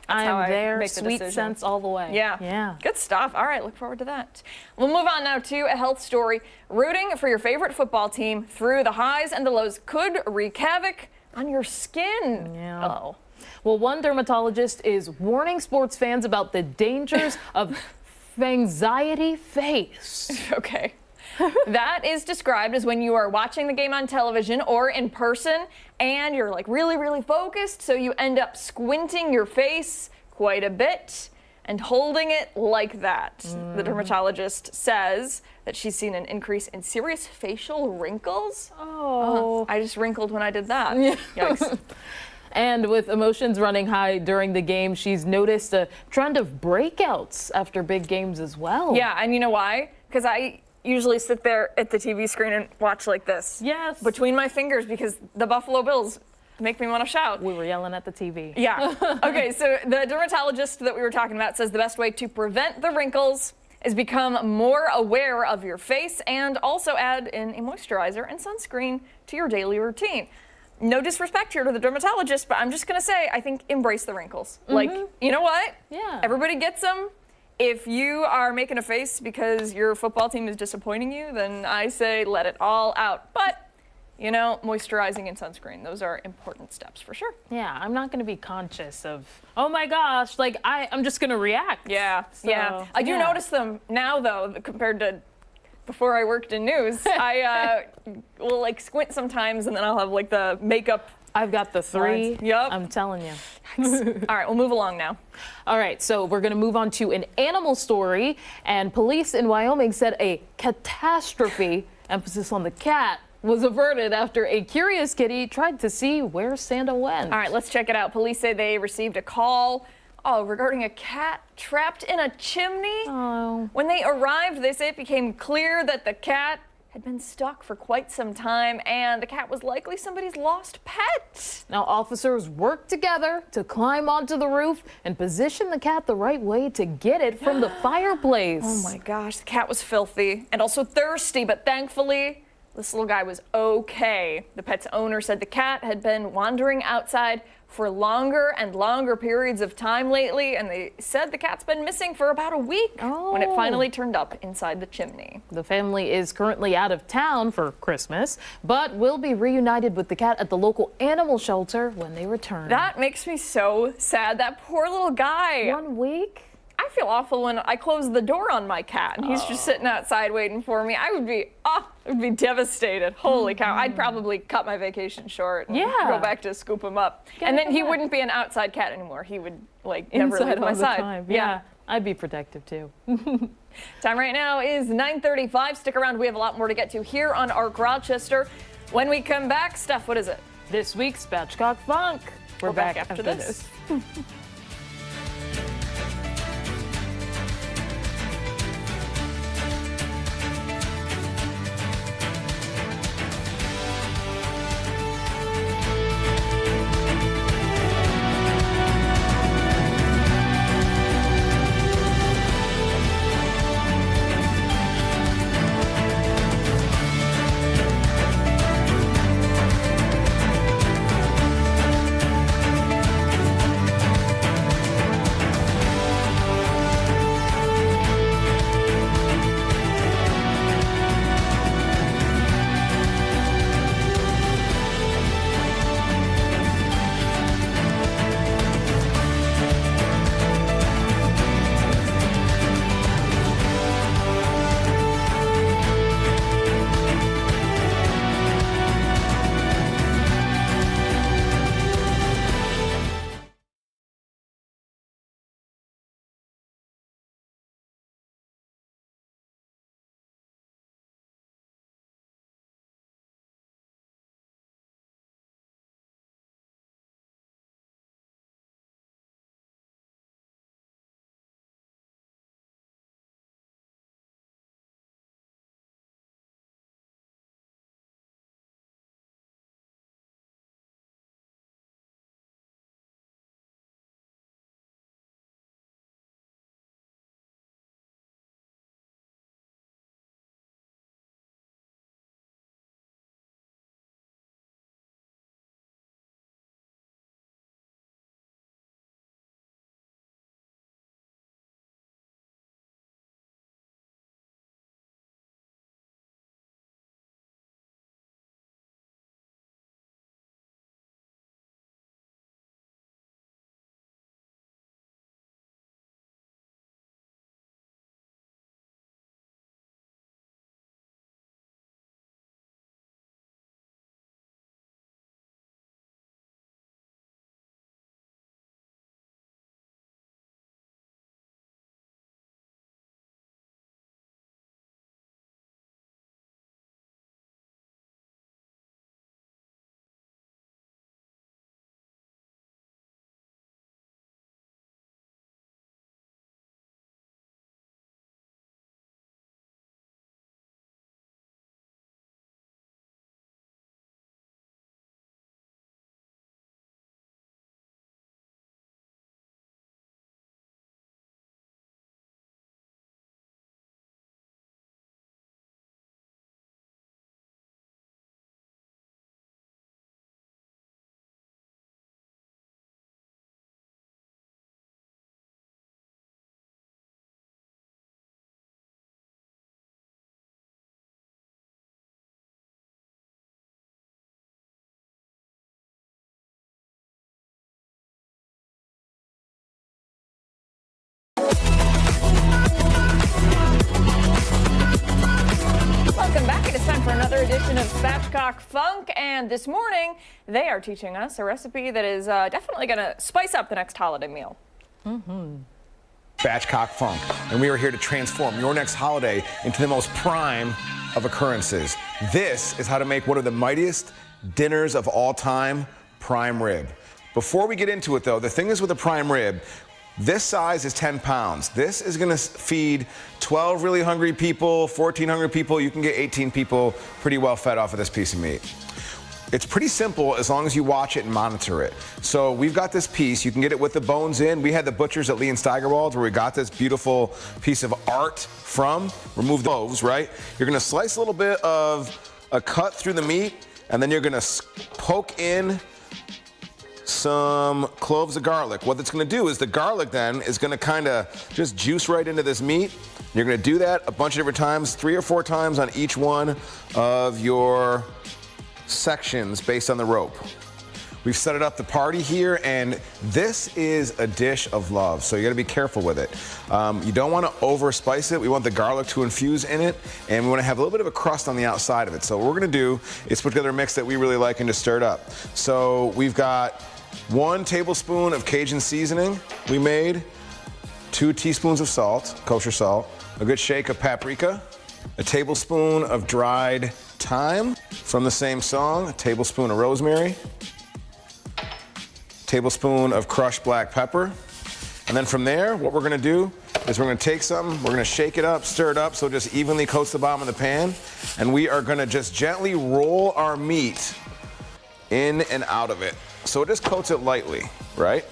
I am there. make the Sweet decision. scents all the way. Yeah. Yeah. Good stuff. All right, look forward to that. We'll move on now to a health story. Rooting for your favorite football team through the highs and the lows could wreak havoc on your skin. Yeah. Oh. Well, one dermatologist is warning sports fans about the dangers of anxiety face. Okay. That is described as when you are watching the game on television or in person and you're like really, really focused, so you end up squinting your face quite a bit and holding it like that. The dermatologist says that she's seen an increase in serious facial wrinkles. Oh. I just wrinkled when I did that. Yikes. And with emotions running high during the game, she's noticed a trend of breakouts after big games as well. Yeah, and you know why? Because I usually sit there at the TV screen and watch like this. Yes. Between my fingers, because the Buffalo Bills make me want to shout. We were yelling at the TV. Yeah. Okay, so the dermatologist that we were talking about says the best way to prevent the wrinkles is become more aware of your face and also add in a moisturizer and sunscreen to your daily routine. No disrespect here to the dermatologist, but I'm just going to say, I think embrace the wrinkles. Like, you know what? Yeah. Everybody gets them. If you are making a face because your football team is disappointing you, then I say let it all out. But, moisturizing and sunscreen, those are important steps for sure. Yeah, I'm not going to be conscious of, oh my gosh, like I'm just going to react. Yeah, So, yeah. I do notice them now, though, compared to before I worked in news. I will like squint sometimes, and then I'll have like the makeup. I've got the 3. Lines. Yep. I'm telling you. All right, we'll move along now. All right, so we're going to move on to an animal story. And police in Wyoming said a catastrophe, emphasis on the cat, was averted after a curious kitty tried to see where Santa went. All right, let's check it out. Police say they received a call regarding a cat trapped in a chimney. Oh. When they arrived, they say it became clear that the cat had been stuck for quite some time, and the cat was likely somebody's lost pet. Now, officers worked together to climb onto the roof and position the cat the right way to get it from the fireplace. Oh my gosh, the cat was filthy and also thirsty, but thankfully, this little guy was okay. The pet's owner said the cat had been wandering outside for longer and longer periods of time lately, and they said the cat's been missing for about a week when it finally turned up inside the chimney. The family is currently out of town for Christmas, but will be reunited with the cat at the local animal shelter when they return. That makes me so sad. That poor little guy. 1 week? I feel awful when I close the door on my cat and he's just sitting outside waiting for me. I would be devastated. Holy cow. I'd probably cut my vacation short and go back to scoop him up. And then he wouldn't be an outside cat anymore. He would like never leave my side. Time. Yeah, I'd be protective too. Time right now is 9:35. Stick around. We have a lot more to get to here on ARC Rochester. When we come back, Steph, what is it? This week's Spatchcock Funk. We're back after this. edition of Spatchcock Funk, and this morning they are teaching us a recipe that is definitely going to spice up the next holiday meal. Spatchcock Funk, and we are here to transform your next holiday into the most prime of occurrences. This is how to make one of the mightiest dinners of all time, prime rib. Before we get into it though, the thing is with a prime rib, this size is 10 pounds. This is gonna feed 12 really hungry people, 14 hungry people. You can get 18 people pretty well fed off of this piece of meat. It's pretty simple as long as you watch it and monitor it. So we've got this piece, you can get it with the bones in. We had the butchers at Lee and Steigerwald's where we got this beautiful piece of art from. Remove the loaves, right? You're gonna slice a little bit of a cut through the meat, and then you're gonna poke in some cloves of garlic. What it's gonna do is the garlic then is gonna kinda just juice right into this meat. You're gonna do that a bunch of different times, 3 or 4 times on each one of your sections based on the rope. We've set it up the party here, and this is a dish of love, so you gotta be careful with it. You don't wanna over spice it. We want the garlic to infuse in it, and we wanna have a little bit of a crust on the outside of it. So what we're gonna do is put together a mix that we really like and just stir it up. So we've got 1 tablespoon of Cajun seasoning we made, 2 teaspoons of salt, kosher salt, a good shake of paprika, a tablespoon of dried thyme from the same song, a tablespoon of rosemary, tablespoon of crushed black pepper. And then from there, what we're gonna do is we're gonna take something, we're gonna shake it up, stir it up so it just evenly coats the bottom of the pan. And we are gonna just gently roll our meat in and out of it. So it just coats it lightly, right?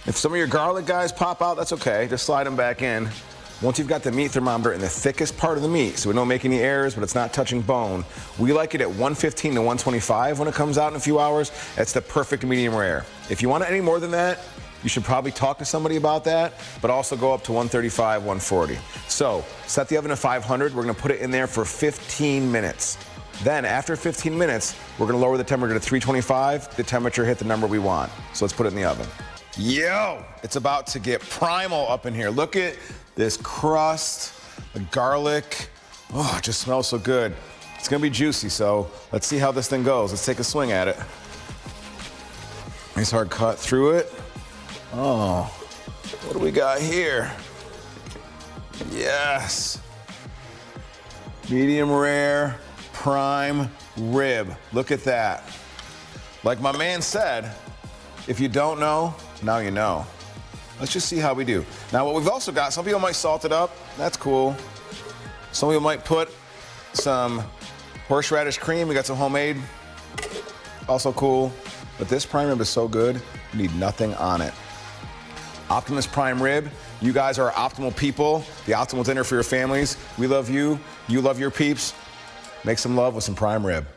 If some of your garlic guys pop out, that's okay, just slide them back in. Once you've got the meat thermometer in the thickest part of the meat, so we don't make any errors, but it's not touching bone, we like it at 115 to 125 when it comes out in a few hours. That's the perfect medium rare. If you want it any more than that, you should probably talk to somebody about that, but also go up to 135, 140. So set the oven to 500. We're gonna put it in there for 15 minutes. Then after 15 minutes, we're gonna lower the temperature to 325. The temperature hit the number we want. So let's put it in the oven. Yo, it's about to get primal up in here. Look at this crust, the garlic. Oh, it just smells so good. It's gonna be juicy, so let's see how this thing goes. Let's take a swing at it. Nice hard cut through it. Oh, what do we got here? Yes. Medium rare, prime rib. Look at that. Like my man said, if you don't know, now you know. Let's just see how we do. Now what we've also got, some people might salt it up, that's cool. Some people might put some horseradish cream, we got some homemade, also cool. But this prime rib is so good, you need nothing on it. Optimus Prime Rib, you guys are optimal people, the optimal dinner for your families. We love you, you love your peeps. Make some love with some prime rib.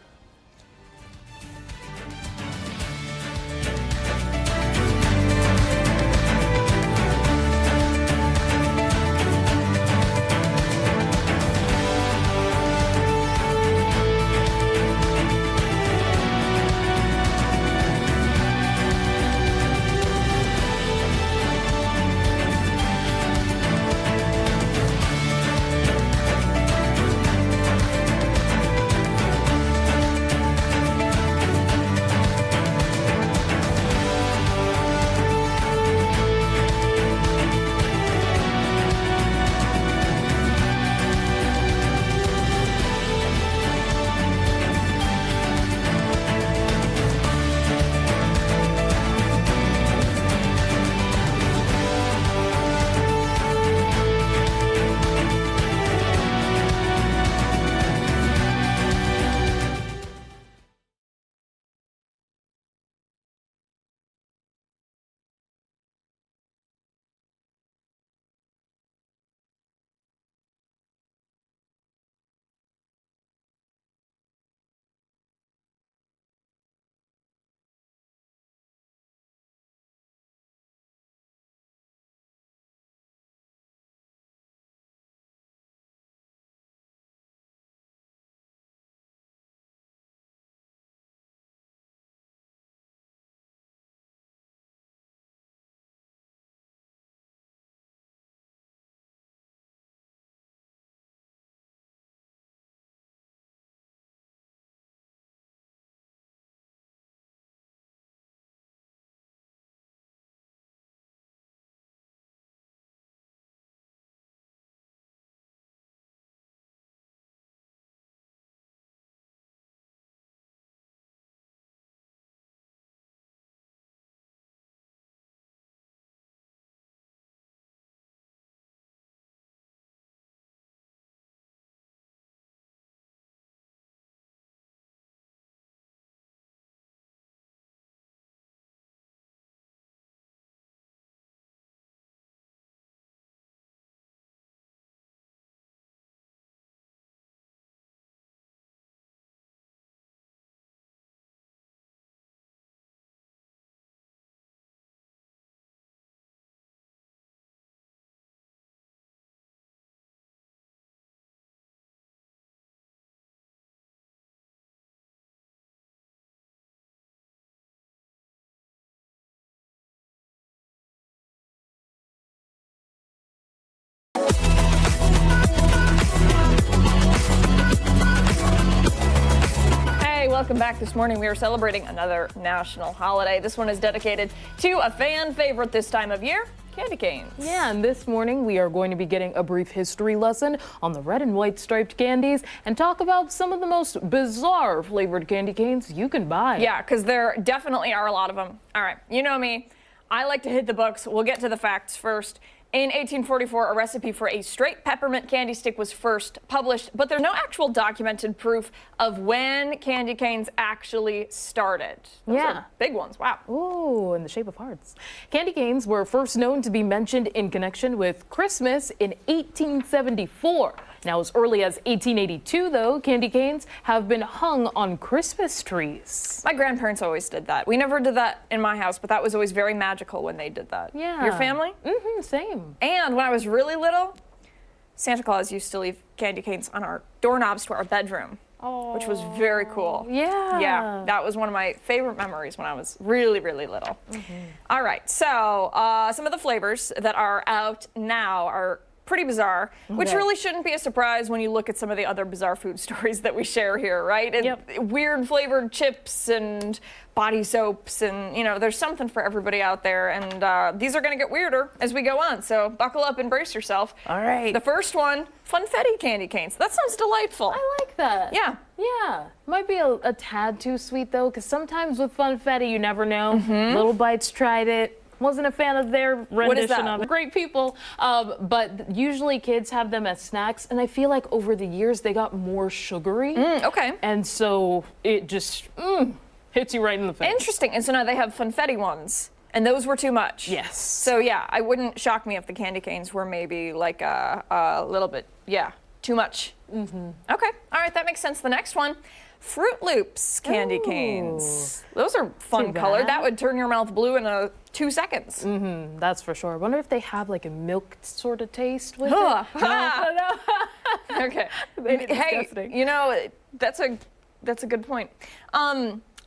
welcome back. This morning we are celebrating another national holiday. This one is dedicated to a fan favorite this time of year, candy canes. Yeah, and this morning we are going to be getting a brief history lesson on the red and white striped candies and talk about some of the most bizarre flavored candy canes you can buy. Yeah, because there definitely are a lot of them. All right, you know me. I like to hit the books. We'll get to the facts first. In 1844, a recipe for a straight peppermint candy stick was first published, but there's no actual documented proof of when candy canes actually started. Those are big ones, wow. Ooh, in the shape of hearts. Candy canes were first known to be mentioned in connection with Christmas in 1874. Now, as early as 1882, though, candy canes have been hung on Christmas trees. My grandparents always did that. We never did that in my house, but that was always very magical when they did that. Yeah. Your family? Mm-hmm, same. And when I was really little, Santa Claus used to leave candy canes on our doorknobs to our bedroom, which was very cool. Yeah. Yeah, that was one of my favorite memories when I was really, really little. All right, so some of the flavors that are out now are pretty bizarre, which really shouldn't be a surprise when you look at some of the other bizarre food stories that we share here, right? And weird flavored chips and body soaps, and there's something for everybody out there, and these are going to get weirder as we go on, so buckle up and brace yourself. All right. The first one, funfetti candy canes. That sounds delightful. I like that. Yeah. Yeah. Might be a tad too sweet, though, because sometimes with funfetti, you never know. Little Bites tried it. Wasn't a fan of their rendition of it. Great people, but usually kids have them as snacks, and I feel like over the years they got more sugary. Okay. And so it just hits you right in the face. Interesting. And so now they have funfetti ones, and those were too much. Yes. So yeah, I wouldn't shock me if the candy canes were maybe like a little bit, too much. Okay. All right, that makes sense. The next one. Fruit Loops candy canes. Those are fun colored. That would turn your mouth blue in 2 seconds. That's for sure. I wonder if they have like a milk sort of taste with it. No. Okay. Hey, that's a good point. I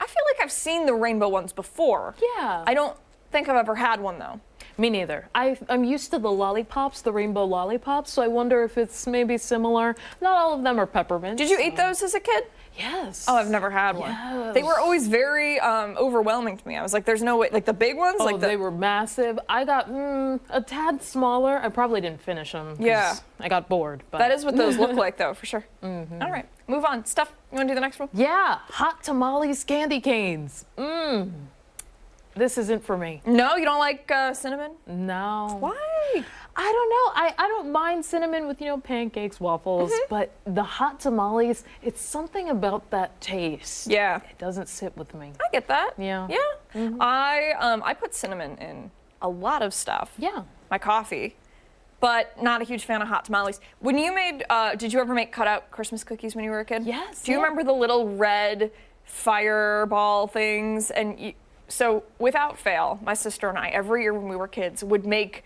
feel like I've seen the rainbow ones before. Yeah. I don't think I've ever had one though. Me neither. I'm used to the lollipops, the rainbow lollipops, so I wonder if it's maybe similar. Not all of them are peppermint. Did you eat those as a kid? Yes. Oh, I've never had one. Yes. They were always very overwhelming to me. I was like, there's no way. Like the big ones? They were massive. I got a tad smaller. I probably didn't finish them. Yeah. I got bored. But. That is what those look like, though, for sure. All right, move on. Steph, you want to do the next one? Yeah, hot tamales candy canes. This isn't for me. No, you don't like cinnamon? No. Why? I don't know. I don't mind cinnamon with, pancakes, waffles, but the hot tamales, it's something about that taste. Yeah. It doesn't sit with me. I get that. Yeah. Yeah. I put cinnamon in a lot of stuff. Yeah. My coffee, but not a huge fan of hot tamales. When you made, did you ever make cutout Christmas cookies when you were a kid? Yes. Do you remember the little red fireball things? And so without fail, my sister and I, every year when we were kids, would make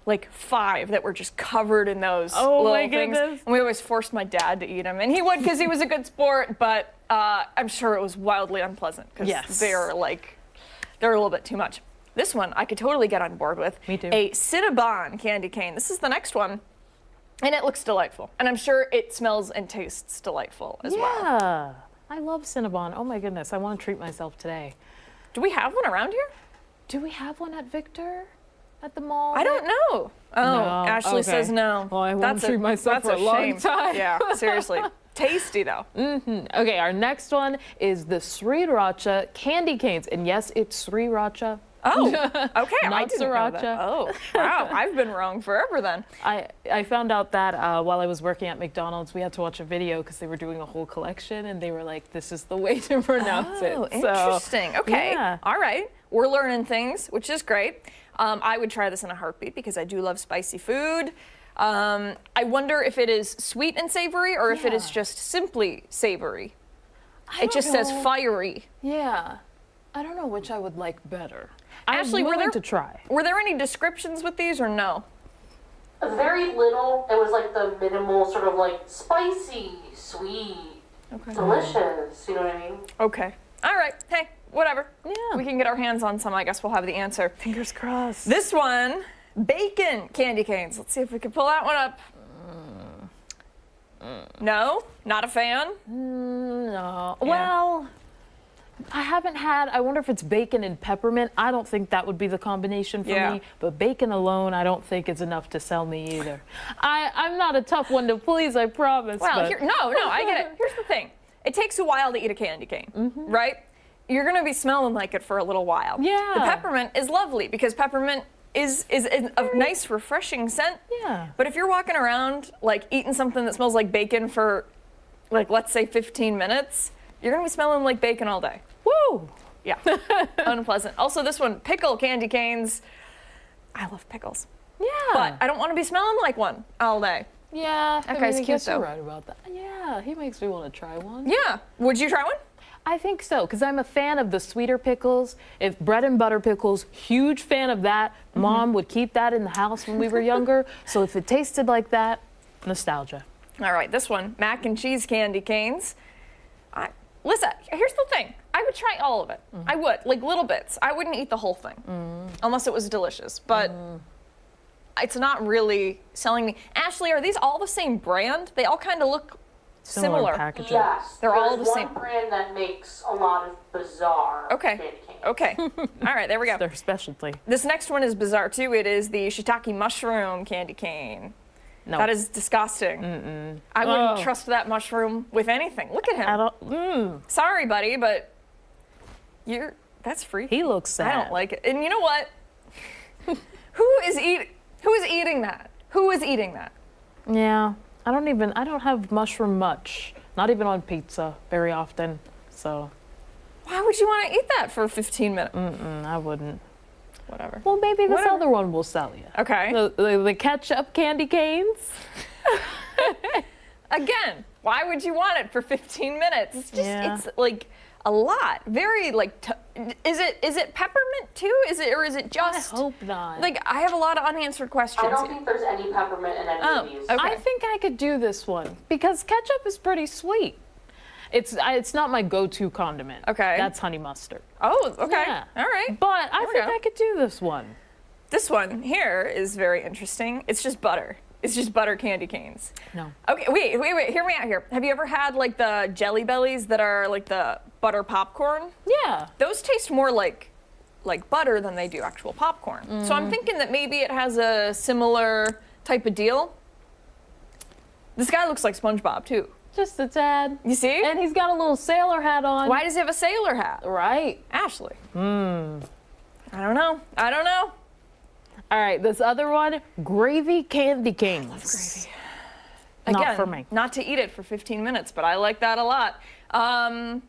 like 5 that were just covered in those little things. Goodness. And we always forced my dad to eat them. And he would because he was a good sport, but I'm sure it was wildly unpleasant because they're a little bit too much. This one I could totally get on board with. Me too. A Cinnabon candy cane. This is the next one. And it looks delightful. And I'm sure it smells and tastes delightful as well. Yeah. I love Cinnabon. Oh my goodness. I want to treat myself today. Do we have one around here? Do we have one at Victor? At the mall? I don't know. Oh, No. Ashley says no. Well, I won't treat myself for a long time. Yeah, seriously. Tasty though. Okay, our next one is the Sriracha candy canes. And yes, it's Sriracha. Oh, okay. I Not didn't know that. Sriracha. Oh, wow. I've been wrong forever then. I found out that while I was working at McDonald's, we had to watch a video because they were doing a whole collection, and they were like, this is the way to pronounce it. Oh, So, interesting. Okay. yeah. All right. We're learning things, which is great. I would try this in a heartbeat because I do love spicy food. I wonder if it is sweet and savory or if it is just simply savory. It just says fiery. Yeah. I don't know which I would like better. Ashley, I'm were willing there to try. Were there any descriptions with these or no? Very little. It was like the minimal sort of like spicy, sweet, delicious. You know what I mean? Okay. All right. Hey, whatever. Yeah. We can get our hands on some. I guess we'll have the answer. Fingers crossed. This one, bacon candy canes. Let's see if we can pull that one up. No? Not a fan? No. Yeah. Well, I haven't had, I wonder if it's bacon and peppermint. I don't think that would be the combination for me, but bacon alone I don't think is enough to sell me either. I'm not a tough one to please, I promise. Well, no, I get it. Here's the thing. It takes a while to eat a candy cane, right? You're going to be smelling like it for a little while. Yeah. The peppermint is lovely because peppermint is a nice, refreshing scent. Yeah. But if you're walking around like eating something that smells like bacon for, like, let's say 15 minutes, you're going to be smelling like bacon all day. Woo! Yeah. Unpleasant. Also, this one, pickle candy canes. I love pickles. Yeah. But I don't want to be smelling like one all day. Yeah. That guy's I cute, guess you're though. right about that. Yeah, he makes me want to try one. Yeah. Would you try one? I think so, because I'm a fan of the sweeter pickles. If bread and butter pickles, huge fan of that. Mom would keep that in the house when we were younger. So if it tasted like that, nostalgia. All right, this one, mac and cheese candy canes. Listen, here's the thing. I would try all of it. I would, like little bits. I wouldn't eat the whole thing, unless it was delicious. But it's not really selling me. Ashley, are these all the same brand? They all kind of look similar. Packaging. Yes. They're all there's the same. one brand that makes a lot of bizarre candy canes. Okay. All right, there we go. Their specialty. This next one is bizarre too. It is the shiitake mushroom candy cane. No. That is disgusting. I wouldn't trust that mushroom with anything. Look at him. I don't, Sorry, buddy, but that's freaky. He looks sad. I don't like it. And you know what? Who is eating that? Who is eating that? Yeah. I don't have mushroom much. Not even on pizza very often. So. Why would you want to eat that for 15 minutes? I wouldn't. Whatever. Well, maybe this other one will sell you. Okay. The ketchup candy canes. Again, why would you want it for 15 minutes? It's just, it's like a lot. Very like, is it peppermint too? Or is it just? I hope not. Like, I have a lot of unanswered questions. I don't think there's any peppermint in any of these. Okay. I think I could do this one because ketchup is pretty sweet. It's not my go-to condiment. Okay. That's honey mustard. Oh, okay. Yeah. All right. But I we think go. I could do this one. This one here is very interesting. It's just butter. It's just butter candy canes. No. Okay, wait. Hear me out here. Have you ever had like the Jelly Bellies that are like the butter popcorn? Yeah. Those taste more like butter than they do actual popcorn. So I'm thinking that maybe it has a similar type of deal. This guy looks like SpongeBob too. Just a tad. You see? And he's got a little sailor hat on. Why does he have a sailor hat? Right. Ashley. I don't know. All right, this other one, gravy candy canes. Again, Not for me. Not to eat it for 15 minutes, but I like that a lot. I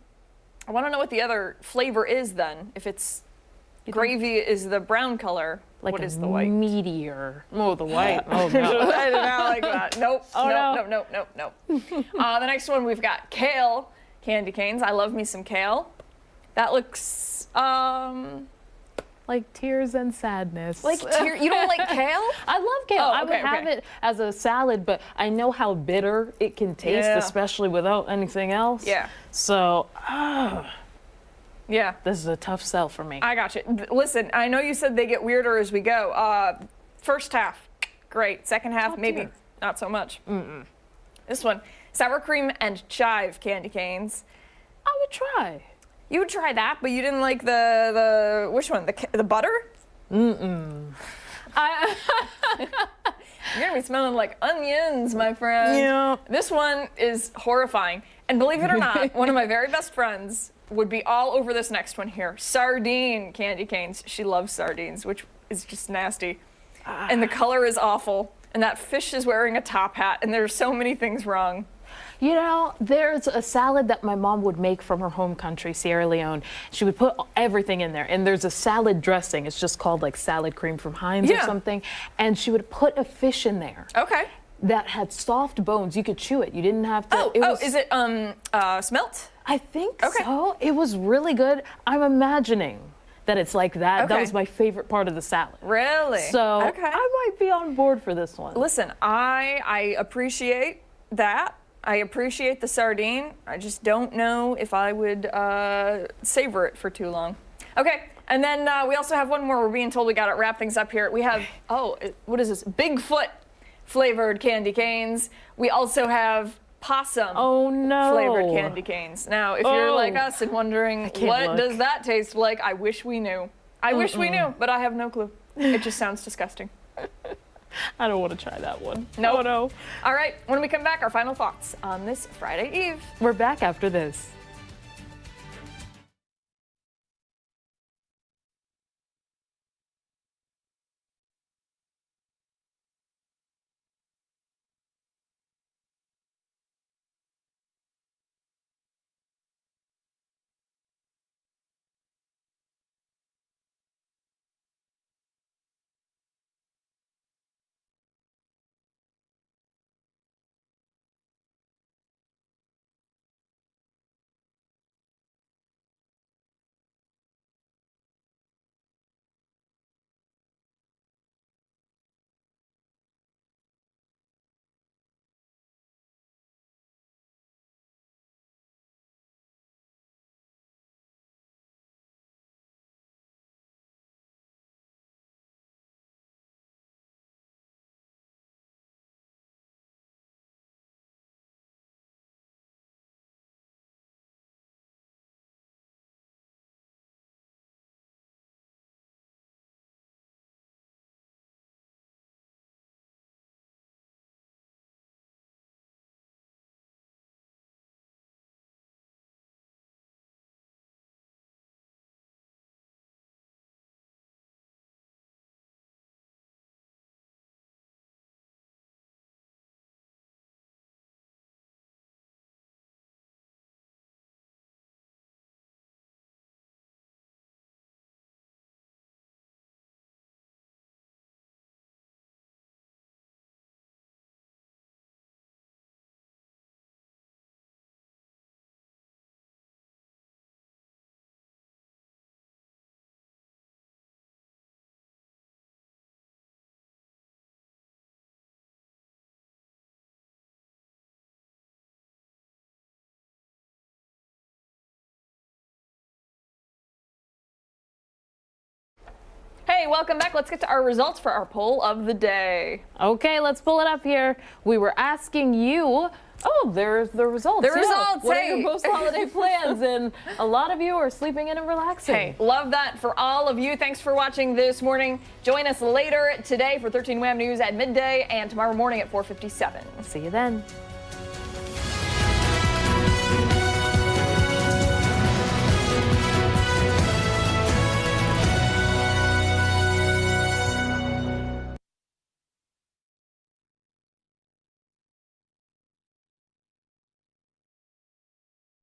want to know what the other flavor is then. If it's gravy is the brown color, Like what a is the white? meteor. Oh, the white. Oh, no. I did not like that. Nope. Oh, Nope. The next one we've got kale candy canes. I love me some kale. That looks Like tears and sadness. You don't like kale? I love kale. Oh, I would have it as a salad, but I know how bitter it can taste, Yeah. especially without anything else. Yeah. So, Yeah. this is a tough sell for me. I got you. Listen, I know you said they get weirder as we go. First half, great. Second half, maybe not so much. This one, sour cream and chive candy canes. I would try. You would try that, but you didn't like the which one? The butter? You're gonna be smelling like onions, my friend. Yeah. This one is horrifying. And believe it or not, one of my very best friends would be all over this next one here. Sardine candy canes. She loves sardines, which is just nasty. And the color is awful. And that fish is wearing a top hat. And there's so many things wrong. You know, there's a salad that my mom would make from her home country, Sierra Leone. She would put everything in there. And there's a salad dressing. It's just called like salad cream from Heinz or something. And she would put a fish in there. Okay. That had soft bones. You could chew it. You didn't have to. Is it smelt? I think so. It was really good. I'm imagining that it's like that. That Okay. was my favorite part of the salad. Really? So Okay. I might be on board for this one. Listen, I appreciate that. I appreciate the sardine. I just don't know if I would savor it for too long. Okay, and then we also have one more. We're being told we got to wrap things up here. We have, what is this? Bigfoot flavored candy canes. We also have possum Oh no. flavored candy canes. Now, if you're like us and wondering what look. does that taste like, I wish we knew. I wish we knew, but I have no clue. It just sounds disgusting. I don't want to try that one. No. Oh, no. All right, when we come back, our final thoughts on this Friday Eve. We're back after this. Hey, welcome back. Let's get to our results for our poll of the day. Okay, let's pull it up here. We were asking you. Oh, there's the results. The results, What hey. are your post-holiday plans? And a lot of you are sleeping in and relaxing. Hey, love that for all of you. Thanks for watching this morning. Join us later today for 13 Wham News at midday and tomorrow morning at 4:57. See you then.